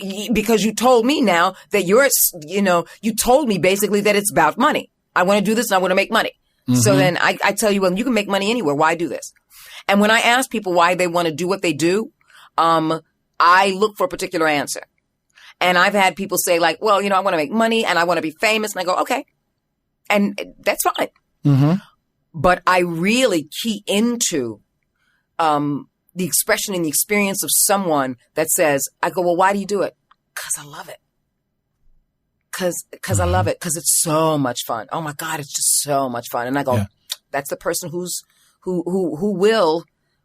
you told me now that you told me basically that it's about money. I want to do this and I want to make money. Mm-hmm. So then I tell you, well, you can make money anywhere. Why do this? And when I ask people why they want to do what they do, I look for a particular answer. And I've had people say like, well, I want to make money and I want to be famous. And I go, okay. And that's fine. Mm-hmm. But I really key into, the expression and the experience of someone that says, I go, well, why do you do it? Because I love it. Because I love it. Because it's so much fun. Oh my God, it's just so much fun. And I go, that's the person who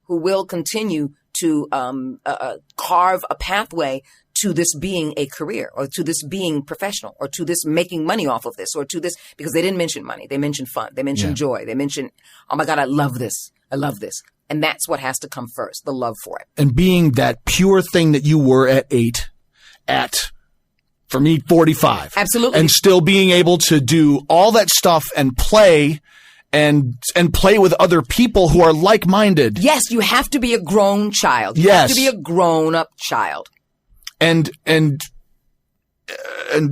will continue carve a pathway to this being a career, or to this being professional, or to this making money off of this, or to this, because they didn't mention money. They mentioned fun. They mentioned joy. They mentioned, oh my God, I love this. I love this. And that's what has to come first, the love for it. And being that pure thing that you were at 8, for me, 45. Absolutely. And still being able to do all that stuff and play and play with other people who are like-minded. Yes, you have to be a grown child. You have to be a grown-up child. And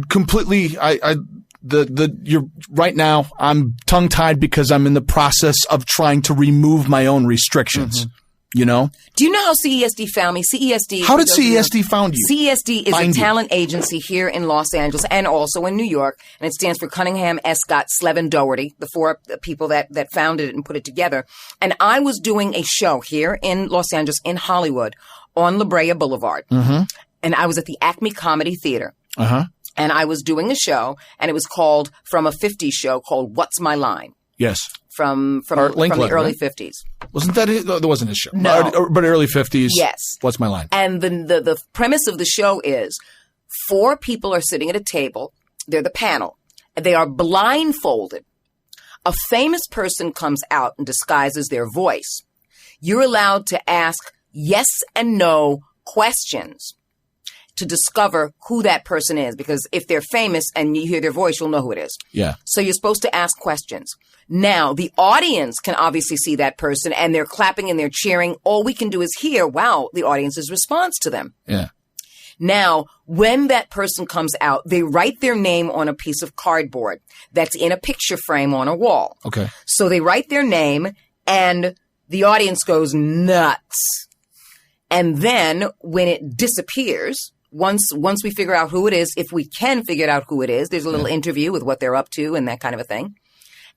completely, you're right now, I'm tongue-tied because I'm in the process of trying to remove my own restrictions. You know? Do you know how CESD found me? CESD. How did CESD found you? CESD is a talent agency here in Los Angeles and also in New York, and it stands for Cunningham, Escott, Slevin, Doherty, the 4 people that founded it and put it together. And I was doing a show here in Los Angeles, in Hollywood, on La Brea Boulevard. And I was at the Acme Comedy Theater. And I was doing a show, and it was called, from a 50s show called What's My Line? Yes. From the early 50s. Wasn't that it? There wasn't his show. No. But early 50s. Yes. What's My Line? And the premise of the show is 4 people are sitting at a table. They're the panel. They are blindfolded. A famous person comes out and disguises their voice. You're allowed to ask yes and no questions to discover who that person is, because if they're famous and you hear their voice, you'll know who it is. Yeah. So you're supposed to ask questions. Now, the audience can obviously see that person, and they're clapping and they're cheering. All we can do is hear, wow, the audience's response to them. Yeah. Now, when that person comes out, they write their name on a piece of cardboard that's in a picture frame on a wall. Okay. So they write their name, and the audience goes nuts. And then when it disappears, once we figure out who it is, if we can figure out who it is, there's a little interview with what they're up to and that kind of a thing.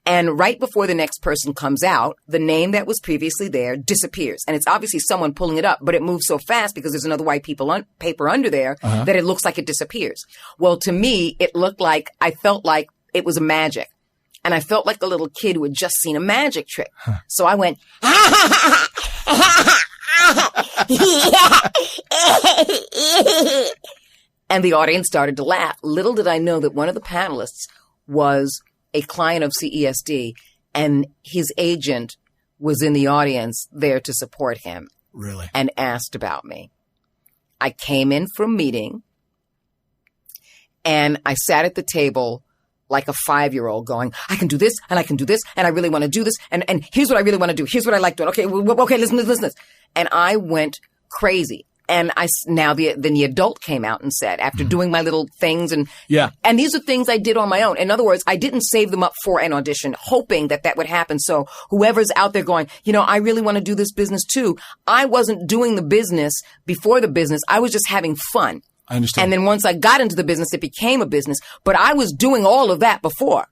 And right before the next person comes out, the name that was previously there disappears. And it's obviously someone pulling it up, but it moves so fast because there's another white paper under there that it looks like it disappears. Well, to me, I felt like it was a magic. And I felt like a little kid who had just seen a magic trick. So I went, and the audience started to laugh. Little did I know that one of the panelists was a client of CESD, and his agent was in the audience there to support him. Really? And asked about me. I came in for a meeting, and I sat at the table like a 5-year-old going, I can do this, and I can do this, and I really want to do this, and here's what I really want to do. Here's what I like doing. Okay, listen. And I went crazy. And then the adult came out and said, after doing my little things, and these are things I did on my own. In other words, I didn't save them up for an audition, hoping that would happen. So whoever's out there going, I really want to do this business too. I wasn't doing the business before the business. I was just having fun. I understand. And then once I got into the business, it became a business. But I was doing all of that before.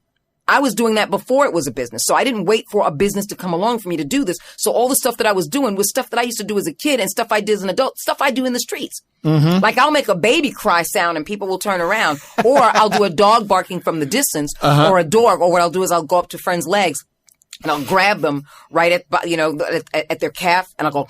I was doing that before it was a business. So I didn't wait for a business to come along for me to do this. So all the stuff that I was doing was stuff that I used to do as a kid and stuff I did as an adult, stuff I do in the streets. Like I'll make a baby cry sound and people will turn around, or I'll do a dog barking from the distance, or a dog, or what I'll do is I'll go up to friends' legs and I'll grab them right at their calf and I'll go,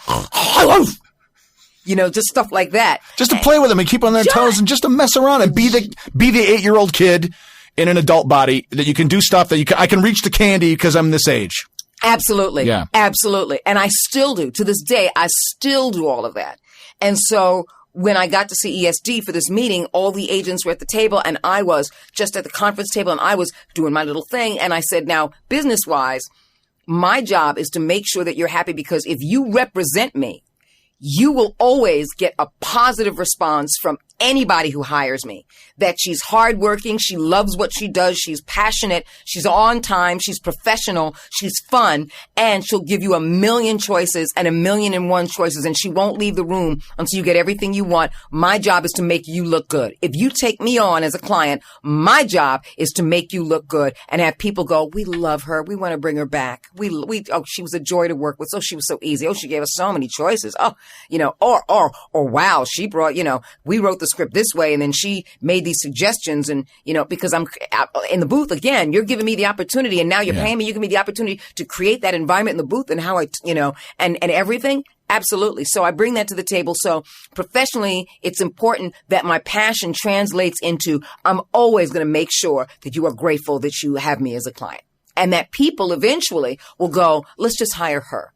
just stuff like that. Just to play with them and keep on their toes and just to mess around and be the 8-year-old kid in an adult body that you can do stuff that I can reach the candy because I'm this age. Absolutely. Yeah. Absolutely. And I still do. To this day, I still do all of that. And so when I got to CESD for this meeting, all the agents were at the table and I was just at the conference table and I was doing my little thing. And I said, now, business-wise, my job is to make sure that you're happy, because if you represent me, you will always get a positive response from anybody who hires me. That she's hardworking, she loves what she does, she's passionate, she's on time, she's professional, she's fun, and she'll give you 1,000,000 choices and 1,000,001 choices, and she won't leave the room until you get everything you want. My job is to make you look good. If you take me on as a client, my job is to make you look good and have people go, we love her, we want to bring her back. She was a joy to work with. Oh, she was so easy. Oh, she gave us so many choices. Oh, or wow, she brought, we wrote the script this way and then she made these suggestions and, because I'm in the booth again, you're giving me the opportunity and now you're paying me, you give me the opportunity to create that environment in the booth and how and everything. Absolutely. So I bring that to the table. So professionally, it's important that my passion translates into, I'm always going to make sure that you are grateful that you have me as a client and that people eventually will go, let's just hire her.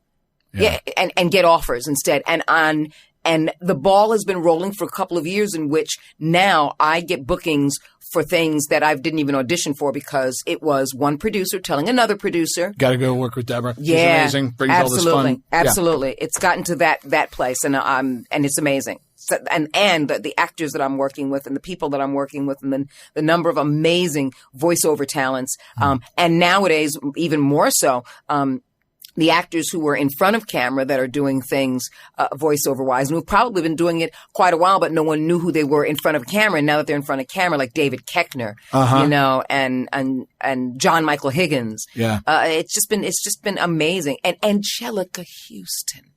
Yeah. And get offers instead. And the ball has been rolling for a couple of years in which now I get bookings for things that I didn't even audition for because it was one producer telling another producer. Got to go work with Debra. She's amazing. Brings absolutely, all this fun. Absolutely. Yeah. It's gotten to that place and it's amazing. So, and the actors that I'm working with and the people that I'm working with and the number of amazing voiceover talents. And nowadays, even more so, the actors who were in front of camera that are doing things voiceover wise and who've probably been doing it quite a while, but no one knew who they were in front of camera. And now that they're in front of camera, like David Koechner, and John Michael Higgins. Yeah. It's just been amazing. And Angelica Houston.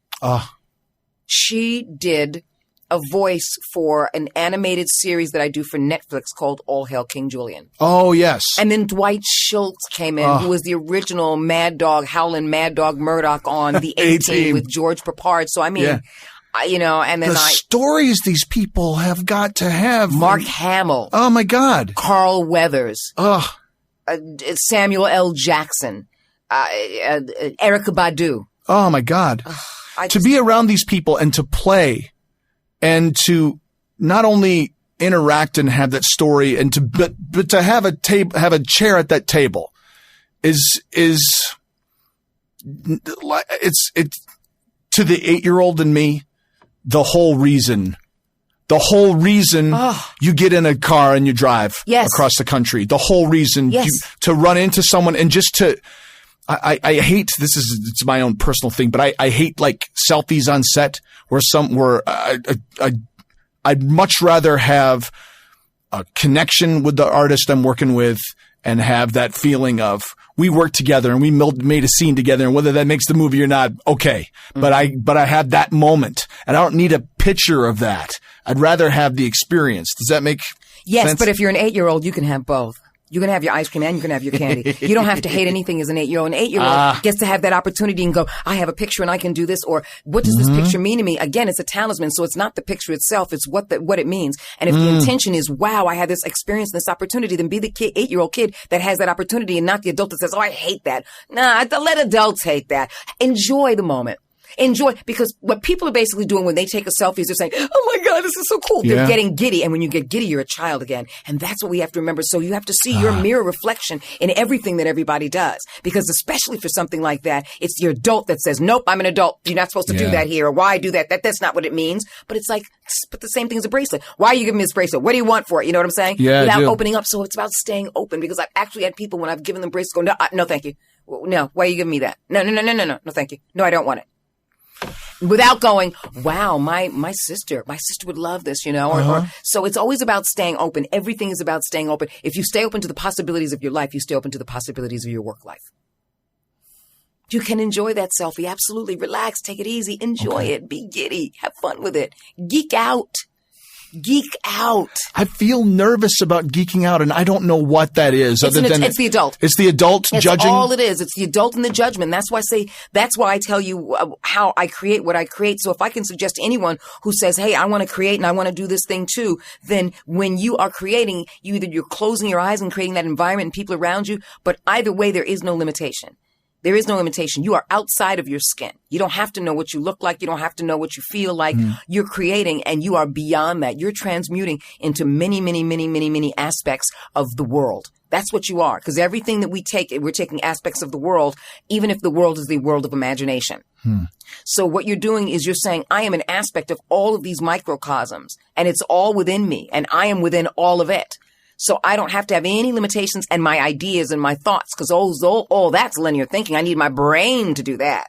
She did a voice for an animated series that I do for Netflix called All Hail King Julian. Oh, yes. And then Dwight Schultz came in, who was the original Mad Dog, Howlin' Mad Dog Murdoch on the A-Team with George Papard. So, I mean, and then the stories these people have got to have. Mark Hamill. Oh, my God. Carl Weathers. Samuel L. Jackson. Erykah Badu. Oh, my God. To be around these people and to play and to not only interact and have that story and but to have a chair at that table is it's to the 8-year-old in me, the whole reason you get in a car and you drive across the country, the whole reason to run into someone and just to, I hate, it's my own personal thing, but I hate like selfies on set where I'd much rather have a connection with the artist I'm working with and have that feeling of we worked together and we made a scene together, and whether that makes the movie or not, okay. Mm-hmm. But I had that moment and I don't need a picture of that. I'd rather have the experience. Does that make sense? Yes, but if you're an 8-year-old, you can have both. You can have your ice cream and you can have your candy. You don't have to hate anything as an 8-year-old. An 8-year-old gets to have that opportunity and go, I have a picture and I can do this. Or what does this picture mean to me? Again, it's a talisman. So it's not the picture itself. It's what it means. And if the intention is, wow, I had this experience, this opportunity, then be the 8-year-old kid that has that opportunity and not the adult that says, oh, I hate that. Nah, let adults hate that. Enjoy the moment. Enjoy, because what people are basically doing when they take a selfie is they're saying, oh my God, this is so cool. They're getting giddy. And when you get giddy, you're a child again. And that's what we have to remember. So you have to see your mirror reflection in everything that everybody does. Because especially for something like that, it's the adult that says, nope, I'm an adult. You're not supposed to do that here. Or why do that? That's not what it means. But it's like, but the same thing as a bracelet. Why are you giving me this bracelet? What do you want for it? You know what I'm saying? Yeah, without opening up. So it's about staying open, because I've actually had people when I've given them bracelets go, no, thank you. No, why are you giving me that? No, thank you. No, I don't want it. Without going, wow, my sister would love this, or so it's always about staying open. Everything is about staying open. If you stay open to the possibilities of your life, you stay open to the possibilities of your work life. You can enjoy that selfie. Absolutely. Relax. Take it easy. Enjoy it. Be giddy. Have fun with it. Geek out. Geek out. I feel nervous about geeking out, and I don't know what that is. It's the adult. It's the adult judging. That's all it is. It's the adult and the judgment. That's why I tell you how I create what I create. So if I can suggest to anyone who says, hey, I want to create and I want to do this thing too, then when you are creating, you're closing your eyes and creating that environment and people around you. But either way, there is no limitation. There is no limitation. You are outside of your skin. You don't have to know what you look like. You don't have to know what you feel like. You're creating, and you are beyond that. You're transmuting into many, many, many, many, many aspects of the world. That's what you are. Because everything that we take, we're taking aspects of the world, even if the world is the world of imagination. So what you're doing is you're saying, I am an aspect of all of these microcosms, and it's all within me, and I am within all of it. So I don't have to have any limitations and my ideas and my thoughts, because that's linear thinking. I need my brain to do that.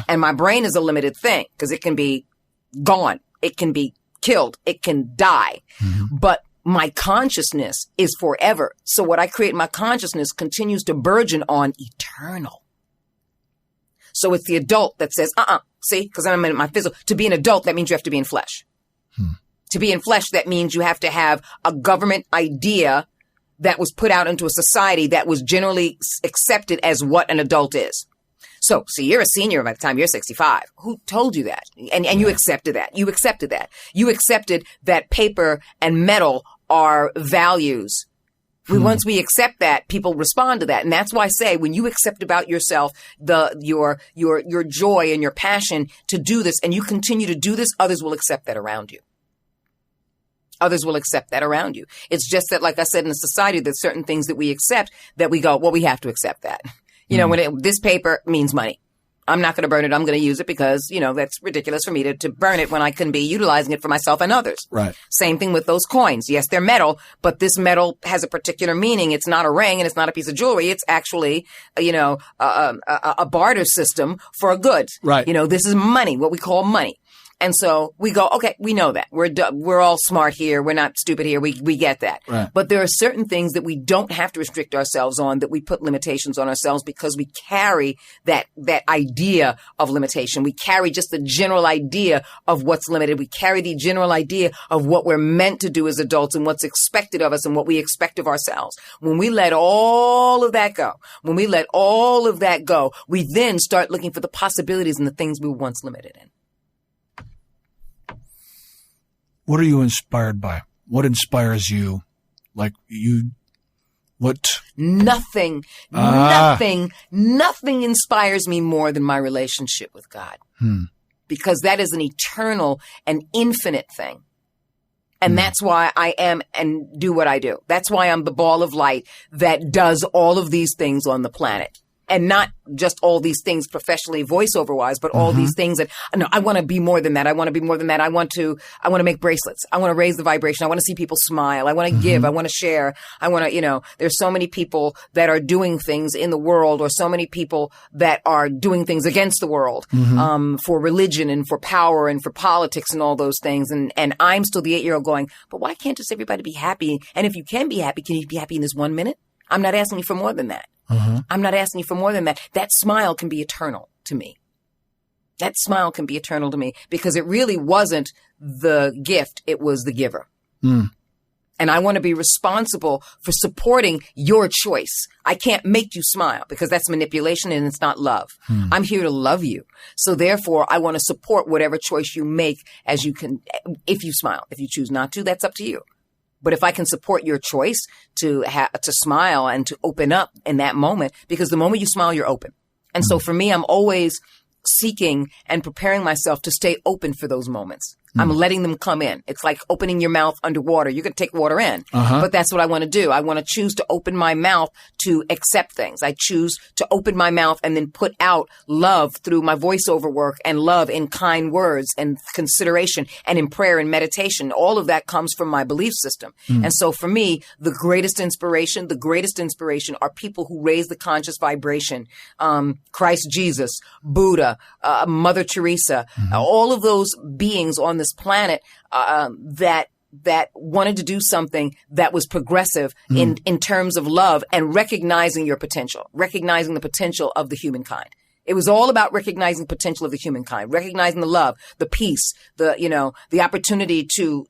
And my brain is a limited thing, because it can be gone. It can be killed. It can die. But my consciousness is forever. So what I create in my consciousness continues to burgeon on eternal. So it's the adult that says, see, because I'm in my physical. To be an adult, that means you have to be in flesh. To be in flesh, that means you have to have a government idea that was put out into a society that was generally accepted as what an adult is. So you're a senior by the time you're 65. Who told you that? And you accepted that. You accepted that. You accepted that paper and metal are values. Once we accept that, people respond to that. And that's why I say when you accept about yourself your joy and your passion to do this, and you continue to do this, others will accept that around you. Others will accept that around you. It's just that, like I said, in a society, there's certain things that we accept that we go, well, we have to accept that. You know, this paper means money. I'm not going to burn it. I'm going to use it because, that's ridiculous for me to burn it when I can be utilizing it for myself and others. Right. Same thing with those coins. Yes, they're metal, but this metal has a particular meaning. It's not a ring and it's not a piece of jewelry. It's actually, a barter system for a good. Right. This is money, what we call money. And so we go, okay, we know that. We're all smart here. We're not stupid here. We get that. Right. But there are certain things that we don't have to restrict ourselves on, that we put limitations on ourselves because we carry that idea of limitation. We carry just the general idea of what's limited. We carry the general idea of what we're meant to do as adults and what's expected of us and what we expect of ourselves. When we let all of that go, we then start looking for the possibilities and the things we were once limited in. What are you inspired by? What inspires you? Nothing inspires me more than my relationship with God. Because that is an eternal and infinite thing. And that's why I am and do what I do. That's why I'm the ball of light that does all of these things on the planet. And not just all these things professionally, voiceover wise, but all these things that, no, I want to be more than that. I want to make bracelets. I want to raise the vibration. I want to see people smile. I want to give. I want to share. I want to, there's so many people that are doing things in the world, or so many people that are doing things against the world, for religion and for power and for politics and all those things. And I'm still the 8-year-old going, but why can't just everybody be happy? And if you can be happy, can you be happy in this 1 minute? I'm not asking you for more than that. I'm not asking you for more than that. That smile can be eternal to me. That smile can be eternal to me because it really wasn't the gift. It was the giver. And I want to be responsible for supporting your choice. I can't make you smile because that's manipulation and it's not love. I'm here to love you. So therefore, I want to support whatever choice you make as you can. If you smile, if you choose not to, that's up to you. But if I can support your choice to smile and to open up in that moment, because the moment you smile, you're open. And so for me, I'm always seeking and preparing myself to stay open for those moments. I'm letting them come in. It's like opening your mouth underwater. You can take water in, but that's what I want to do. I want to choose to open my mouth to accept things. I choose to open my mouth and then put out love through my voiceover work, and love in kind words and consideration and in prayer and meditation. All of that comes from my belief system. And so for me, the greatest inspiration are people who raise the conscious vibration. Christ Jesus, Buddha, Mother Teresa, all of those beings on this planet that wanted to do something that was progressive in terms of love and recognizing your potential, recognizing the potential of the humankind. It was all about recognizing the potential of the humankind, recognizing the love, the peace, the opportunity to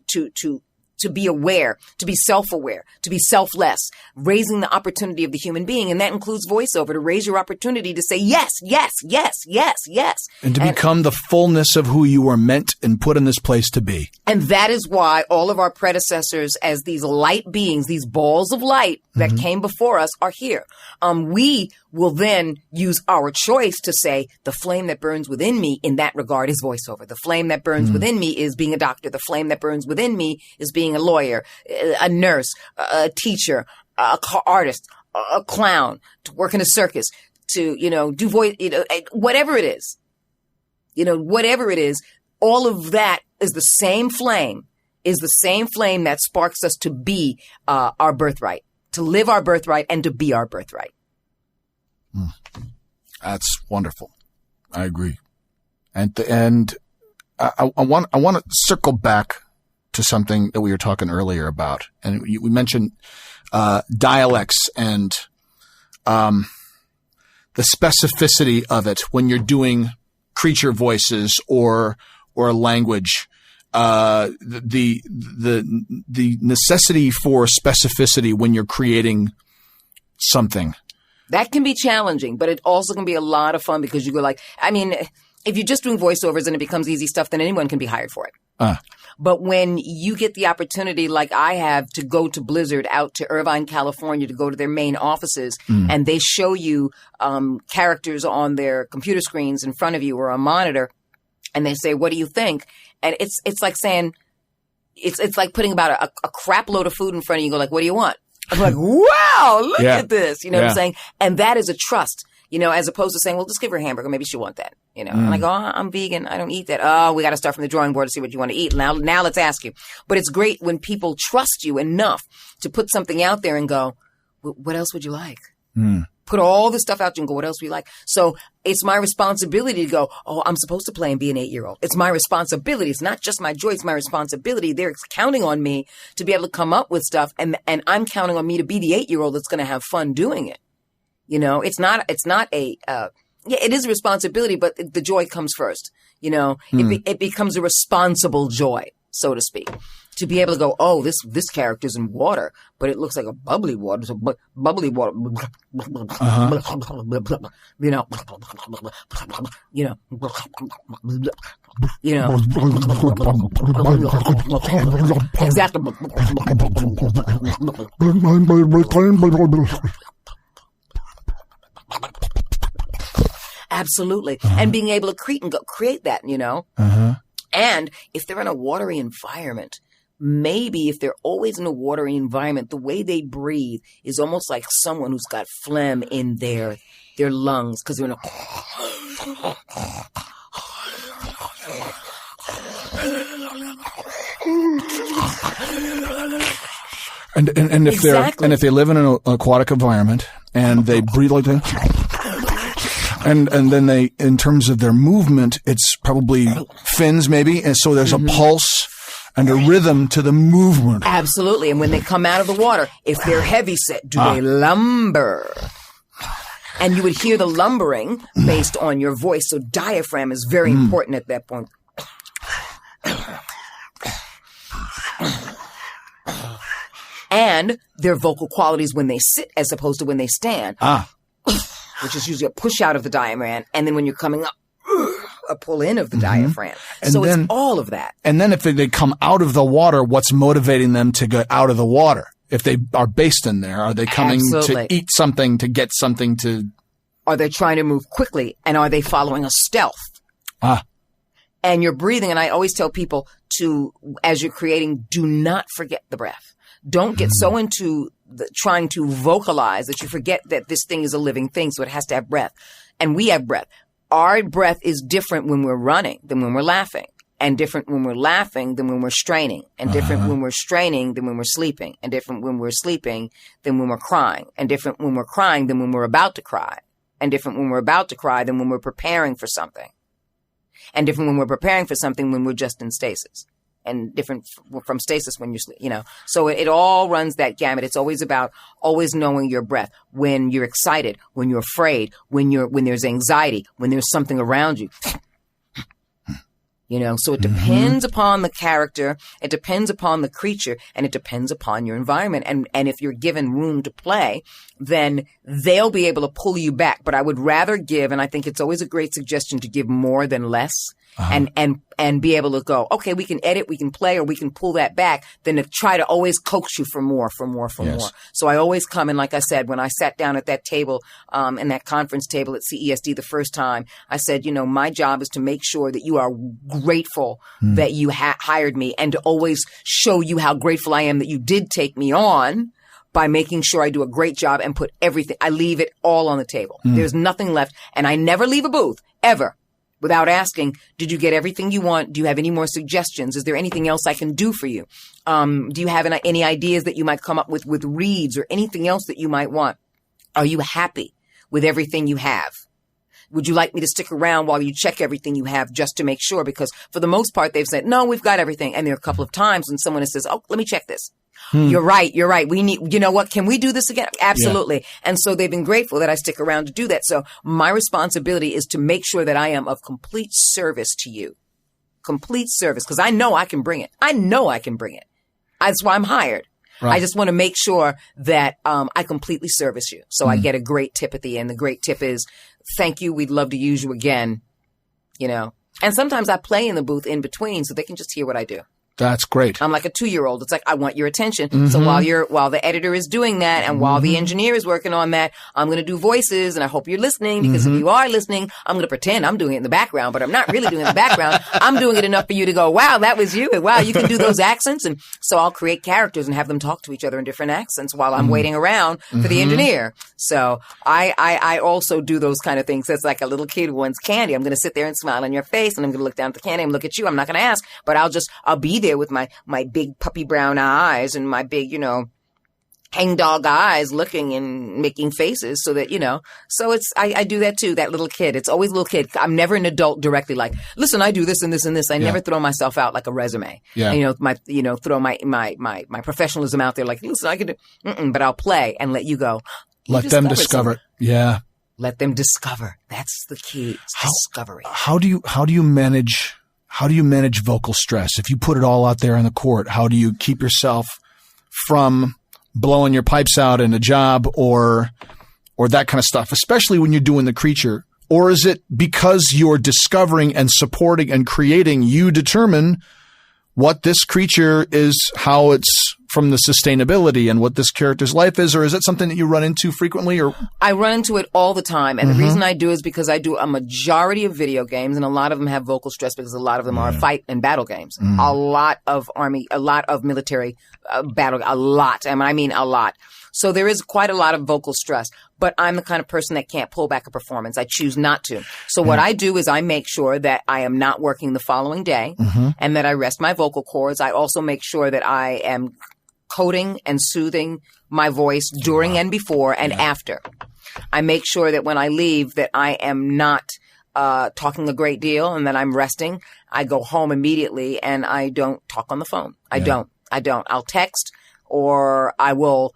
be aware, to be self-aware, to be selfless, raising the opportunity of the human being. And that includes voiceover, to raise your opportunity to say yes, yes, yes, yes, yes. And to become the fullness of who you were meant and put in this place to be. And that is why all of our predecessors, as these light beings, these balls of light that came before us, are here. We will then use our choice to say, the flame that burns within me in that regard is voiceover. The flame that burns within me is being a doctor. The flame that burns within me is being a lawyer, a nurse, a teacher, a artist, a clown, to work in a circus, to, do voice, whatever it is, whatever it is, all of that is the same flame, that sparks us to be our birthright, to live our birthright and to be our birthright. That's wonderful. I agree. And I want to circle back to something that we were talking earlier about. And we mentioned dialects and the specificity of it when you're doing creature voices or language, the necessity for specificity when you're creating something. That can be challenging, but it also can be a lot of fun because you go like, I mean, if you're just doing voiceovers and it becomes easy stuff, then anyone can be hired for it. But when you get the opportunity, like I have, to go to Blizzard out to Irvine, California, to go to their main offices, and they show you characters on their computer screens in front of you or a monitor, and they say, "What do you think?" And it's like saying, it's like putting about a crap load of food in front of you. You go like, "What do you want?" I'm like, "Wow, look at this!" You know what I'm saying? And that is a trust. You know, as opposed to saying, well, just give her a hamburger. Maybe she'll want that. You know, I'm like, oh, I'm vegan. I don't eat that. Oh, we got to start from the drawing board to see what you want to eat. Now let's ask you. But it's great when people trust you enough to put something out there and go, what else would you like? Put all this stuff out there and go, what else would you like? So it's my responsibility to go, oh, I'm supposed to play and be an 8-year-old. It's my responsibility. It's not just my joy. It's my responsibility. They're counting on me to be able to come up with stuff. And I'm counting on me to be the 8-year-old that's going to have fun doing it. You know, it's not a, it is a responsibility, but the joy comes first. You know, it becomes a responsible joy, so to speak, to be able to go, oh, this character's in water, but it looks like a bubbly water. So bubbly water, you know, exactly. Absolutely. And being able to create that, you know. And if they're in a watery environment, maybe if they're always in a watery environment, the way they breathe is almost like someone who's got phlegm in their lungs because they're in a... And if if they live in an aquatic environment and they breathe like that, and then they, in terms of their movement, it's probably fins maybe, and so there's a pulse and a rhythm to the movement. Absolutely. And when they come out of the water, if they're heavy set, do they lumber? And you would hear the lumbering based on your voice. So diaphragm is very important at that point. And their vocal qualities when they sit as opposed to when they stand. Which is usually a push out of the diaphragm. And then when you're coming up, a pull in of the diaphragm. And so then, it's all of that. And then if they come out of the water, what's motivating them to get out of the water? If they are based in there, are they coming to eat something, to get something to... Are they trying to move quickly? And are they following a stealth? And you're breathing. And I always tell people to, as you're creating, do not forget the breath. Don't get so into trying to vocalize that you forget that this thing is a living thing, so it has to have breath. And we have breath. Our breath is different when we're running than when we're laughing, and different when we're laughing than when we're straining, and different when we're straining than when we're sleeping, and different when we're sleeping than when we're crying, and different when we're crying than when we're about to cry, and different when we're about to cry than when we're preparing for something, and different when we're preparing for something when we're just in stasis. And different from stasis when you're, you know. So it all runs that gamut. It's always about always knowing your breath. When you're excited, when you're afraid, when there's anxiety, when there's something around you. You know, so it depends upon the character, it depends upon the creature, and it depends upon your environment. And if you're given room to play, then they'll be able to pull you back. But I would rather give, and I think it's always a great suggestion to give more than less. And be able to go, okay, we can edit, we can play, or we can pull that back, than to try to always coax you for more. So I always come, and like I said, when I sat down at that table, in that conference table at CESD the first time, I said, you know, my job is to make sure that you are grateful that you hired me, and to always show you how grateful I am that you did take me on, by making sure I do a great job and put everything, I leave it all on the table. There's nothing left. And I never leave a booth, ever, without asking, did you get everything you want? Do you have any more suggestions? Is there anything else I can do for you? Do you have any ideas that you might come up with reads or anything else that you might want? Are you happy with everything you have? Would you like me to stick around while you check everything you have just to make sure? Because for the most part, they've said, no, we've got everything. And there are a couple of times when someone says, oh, let me check this. You're right. You know what? Can we do this again? Absolutely. Yeah. And so they've been grateful that I stick around to do that. So my responsibility is to make sure that I am of complete service to you. Complete service. Because I know I can bring it. That's why I'm hired. Right. I just want to make sure that I completely service you. So I get a great tip at the end. The great tip is, thank you. We'd love to use you again. And sometimes I play in the booth in between so they can just hear what I do. That's great. I'm like a 2-year-old. It's like, I want your attention. Mm-hmm. So while the editor is doing that and while the engineer is working on that, I'm going to do voices, and I hope you're listening, because if you are listening, I'm going to pretend I'm doing it in the background, but I'm not really doing it in the background. I'm doing it enough for you to go, wow, that was you. And wow, you can do those accents. And so I'll create characters and have them talk to each other in different accents while I'm waiting around for the engineer. So I also do those kind of things. That's like a little kid who wants candy. I'm going to sit there and smile on your face, and I'm going to look down at the candy and look at you. I'm not going to ask, but I'll be there with my big puppy brown eyes and my big, hangdog eyes, looking and making faces so that, so I do that too, that little kid. It's always a little kid. I'm never an adult directly like, listen, I do this and this and this. I never throw myself out like a resume. Yeah. And, throw my professionalism out there like, listen, I can do, but I'll play and let you go. Let them discover it. Yeah. Let them discover. That's the key. It's discovery. How do you manage vocal stress? If you put it all out there on the court, how do you keep yourself from blowing your pipes out in a job or that kind of stuff, especially when you're doing the creature? Or is it because you're discovering and supporting and creating, you determine what this creature is, how it's from the sustainability and what this character's life is? Or is it something that you run into frequently? Or I run into it all the time. And the reason I do is because I do a majority of video games, and a lot of them have vocal stress because a lot of them are fight and battle games. A lot of military battle, a lot. And I mean a lot. So there is quite a lot of vocal stress, but I'm the kind of person that can't pull back a performance. I choose not to. So what I do is I make sure that I am not working the following day and that I rest my vocal cords. I also make sure that I am coating and soothing my voice during and before and after. I make sure that when I leave that I am not talking a great deal and that I'm resting. I go home immediately and I don't talk on the phone. I don't. I'll text, or I will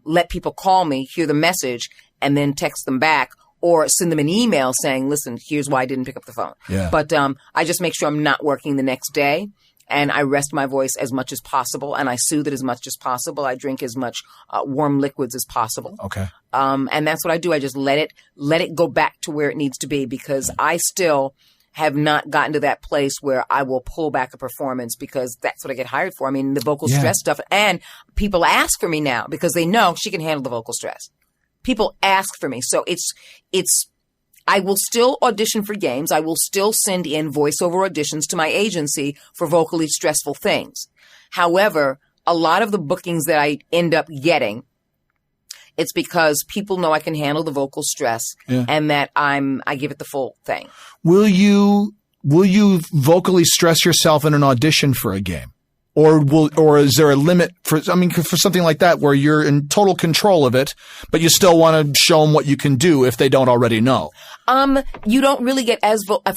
let people call me, hear the message, and then text them back, or send them an email saying, listen, here's why I didn't pick up the phone. Yeah. But I just make sure I'm not working the next day, and I rest my voice as much as possible, and I soothe it as much as possible. I drink as much warm liquids as possible. Okay. And that's what I do. I just let it go back to where it needs to be, because I still have not gotten to that place where I will pull back a performance, because that's what I get hired for. I mean, the vocal stress stuff. And people ask for me now because they know she can handle the vocal stress. People ask for me. So I will still audition for games. I will still send in voiceover auditions to my agency for vocally stressful things. However, a lot of the bookings that I end up getting, it's because people know I can handle the vocal stress and that I give it the full thing. Will you vocally stress yourself in an audition for a game? Or is there a limit for something like that where you're in total control of it, but you still want to show them what you can do if they don't already know? You don't really get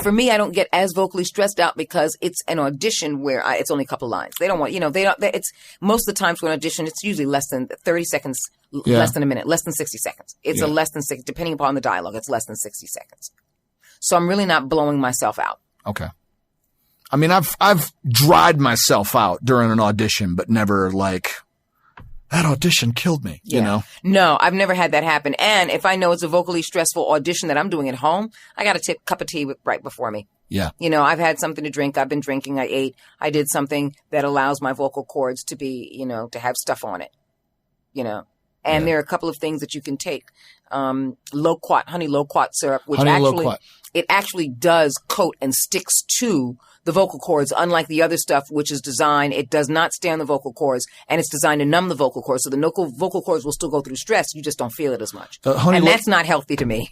for me, I don't get as vocally stressed out because it's an audition where it's only a couple lines. They don't want, it's most of the times for an audition, it's usually less than 30 seconds, less than a minute, less than 60 seconds. It's a less than 60, depending upon the dialogue, it's less than 60 seconds. So I'm really not blowing myself out. Okay. I mean, I've dried myself out during an audition, but never that audition killed me, you know? No, I've never had that happen. And if I know it's a vocally stressful audition that I'm doing at home, I got a cup of tea right before me. Yeah. I've had something to drink. I've been drinking. I ate. I did something that allows my vocal cords to be, to have stuff on it, And there are a couple of things that you can take. Honey loquat syrup, which it actually does coat and sticks to the vocal cords, unlike the other stuff, which is designed, it does not stay on the vocal cords, and it's designed to numb the vocal cords. So the vocal cords will still go through stress. You just don't feel it as much. And that's not healthy to me.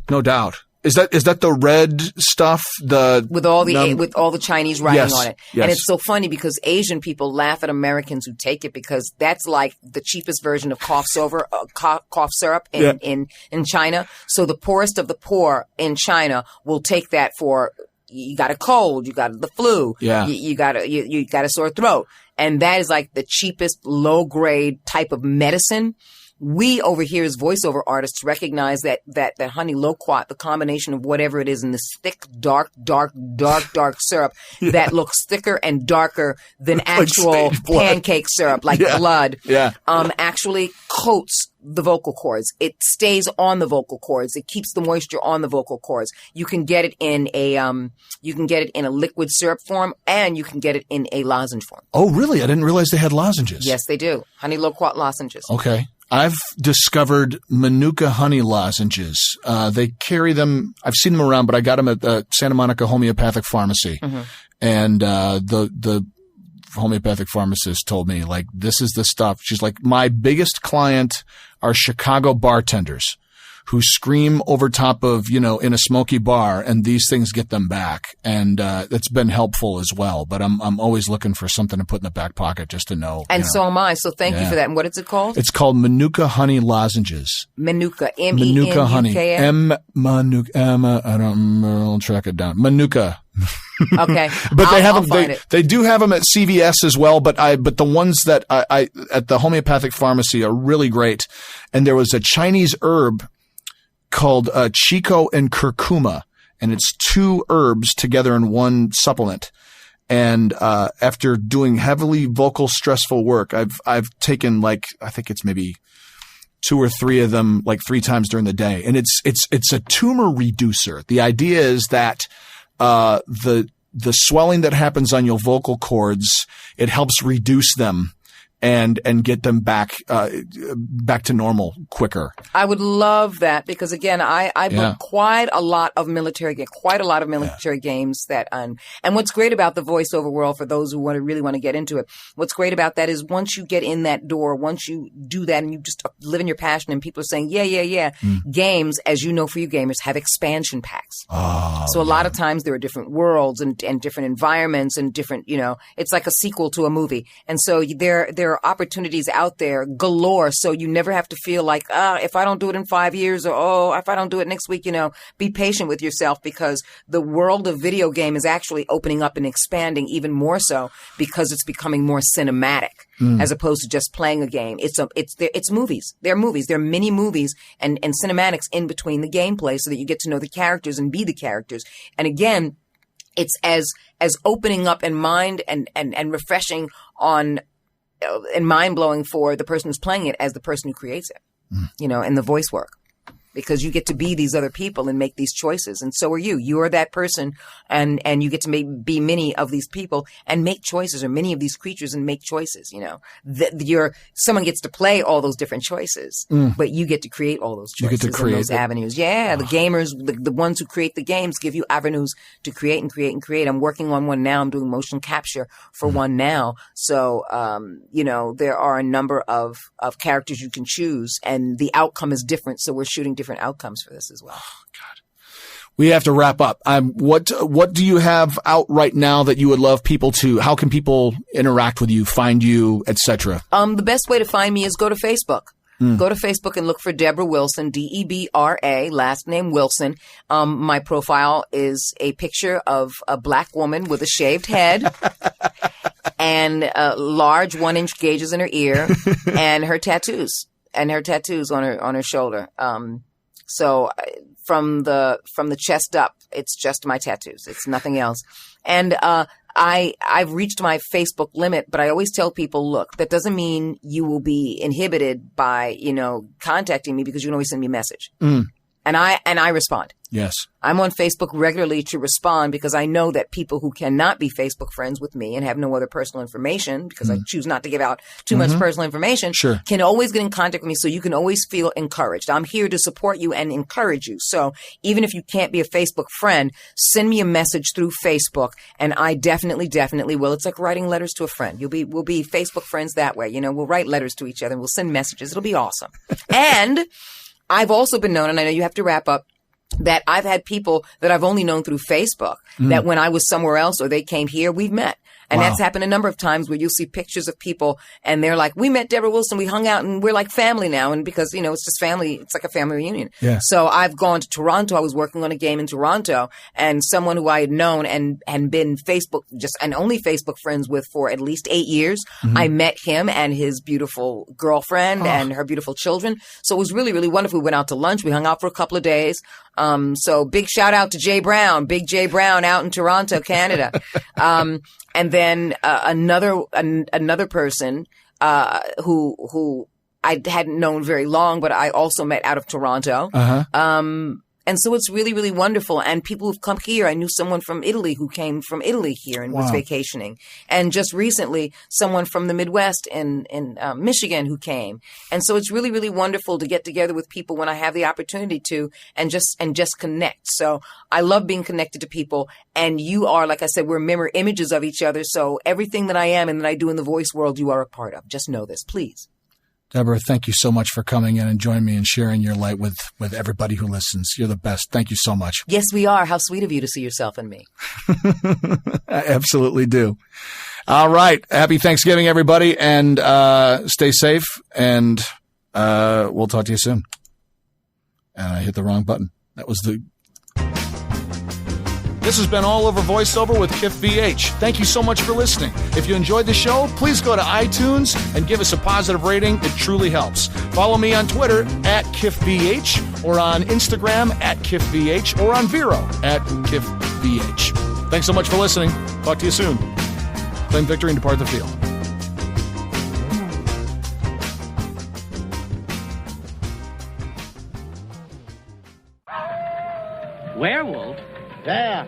No doubt. Is that the red stuff? With all the Chinese writing on it. Yes. And it's so funny because Asian people laugh at Americans who take it, because that's like the cheapest version of cough syrup in China. So the poorest of the poor in China will take that for you got a cold, you got the flu, you got a sore throat. And that is like the cheapest, low grade type of medicine. We over here as voiceover artists recognize that honey loquat, the combination of whatever it is in this thick, dark syrup that looks thicker and darker than actual pancake syrup, like blood, actually coats the vocal cords. It stays on the vocal cords. It keeps the moisture on the vocal cords. You can get it in a liquid syrup form, and you can get it in a lozenge form. Oh, really? I didn't realize they had lozenges. Yes, they do. Honey loquat lozenges. Okay. I've discovered Manuka honey lozenges. They carry them. I've seen them around, but I got them at the Santa Monica Homeopathic Pharmacy. Mm-hmm. And the homeopathic pharmacist told me, like, this is the stuff. She's like, my biggest client are Chicago bartenders who scream over top of, in a smoky bar, and these things get them back. And it's been helpful as well. But I'm always looking for something to put in the back pocket just to know. And so am I. So thank you for that. And what is it called? It's called Manuka honey lozenges. Manuka, Manuka honey. Manuka. I'll track it down. Manuka. Okay. But they have them. They do have them at CVS as well. But the ones that I at the homeopathic pharmacy are really great. And there was a Chinese herb called Chico and curcuma, and it's 2 herbs together in one supplement. And after doing heavily vocal stressful work, I've taken I think it's maybe 2 or 3 of them 3 times during the day, and it's a tumor reducer. The idea is that the swelling that happens on your vocal cords, it helps reduce them and get them back to normal quicker. I would love that, because again, I book quite a lot of military games that, and what's great about the voiceover world, for those who really want to get into it, what's great about that is once you get in that door, once you do that and you just live in your passion and people are saying, games, as you know, for you gamers, have expansion packs. So a lot of times there are different worlds and different environments and different, it's like a sequel to a movie. And so there are opportunities out there galore. So you never have to feel like, if I don't do it in 5 years, or if I don't do it next week, be patient with yourself, because the world of video game is actually opening up and expanding even more so, because it's becoming more cinematic as opposed to just playing a game. It's movies. They're movies. They're mini movies and cinematics in between the gameplay, so that you get to know the characters and be the characters. And again, it's as opening up in mind and refreshing on and mind-blowing for the person who's playing it as the person who creates it, in the voice work. Because you get to be these other people and make these choices. And so are you. You are that person, and you get to be many of these people and make choices, or many of these creatures and make choices, someone gets to play all those different choices, but you get to create all those choices and those avenues. Yeah, the gamers, the ones who create the games give you avenues to create and create and create. I'm working on one now. I'm doing motion capture for one now. So, there are a number of characters you can choose, and the outcome is different. So we're shooting different outcomes for this as well. Oh, God. We have to wrap up. What do you have out right now that you would love people to? How can people interact with you, find you, etc.? The best way to find me is go to Facebook. Go to Facebook and look for Debra Wilson, Debra, last name Wilson. My profile is a picture of a black woman with a shaved head and large 1-inch gauges in her ear, and her tattoos on her shoulder. So from the chest up, it's just my tattoos. It's nothing else. And I've reached my Facebook limit, but I always tell people, look, that doesn't mean you will be inhibited by, contacting me, because you can always send me a message. And I respond. Yes. I'm on Facebook regularly to respond, because I know that people who cannot be Facebook friends with me and have no other personal information, because I choose not to give out too much personal information, can always get in contact with me, so you can always feel encouraged. I'm here to support you and encourage you. So even if you can't be a Facebook friend, send me a message through Facebook, and I definitely will. It's like writing letters to a friend. We'll be Facebook friends that way. We'll write letters to each other and we'll send messages. It'll be awesome. And I've also been known, and I know you have to wrap up, that I've had people that I've only known through Facebook, that when I was somewhere else or they came here, we've met. And that's happened a number of times where you'll see pictures of people and they're like, we met Debra Wilson, we hung out and we're like family now. And because, you know, it's just family, it's like a family reunion. Yeah. So I've gone to Toronto. I was working on a game in Toronto and someone who I had known and been only Facebook friends with for at least 8 years. Mm-hmm. I met him and his beautiful girlfriend and her beautiful children. So it was really, really wonderful. We went out to lunch. We hung out for a couple of days. So big shout out to Jay Brown, Big Jay Brown out in Toronto, Canada. And then another person who I hadn't known very long, but I also met out of Toronto. Uh-huh. And so it's really, really wonderful. And people who've come here, I knew someone from Italy who came from Italy here and was vacationing. And just recently, someone from the Midwest in Michigan who came. And so it's really, really wonderful to get together with people when I have the opportunity to and just connect. So I love being connected to people. And you are, like I said, we're mirror images of each other. So everything that I am and that I do in the voice world, you are a part of. Just know this, please. Debra, thank you so much for coming in and joining me and sharing your light with everybody who listens. You're the best. Thank you so much. Yes, we are. How sweet of you to see yourself in me. I absolutely do. All right. Happy Thanksgiving, everybody, and stay safe, and we'll talk to you soon. And I hit the wrong button. That was the... This has been All Over Voiceover with Kif VH. Thank you so much for listening. If you enjoyed the show, please go to iTunes and give us a positive rating. It truly helps. Follow me on Twitter at KifVH or on Instagram at KifVH or on Vero at KifVH. Thanks so much for listening. Talk to you soon. Claim victory and depart the field. Werewolf? There.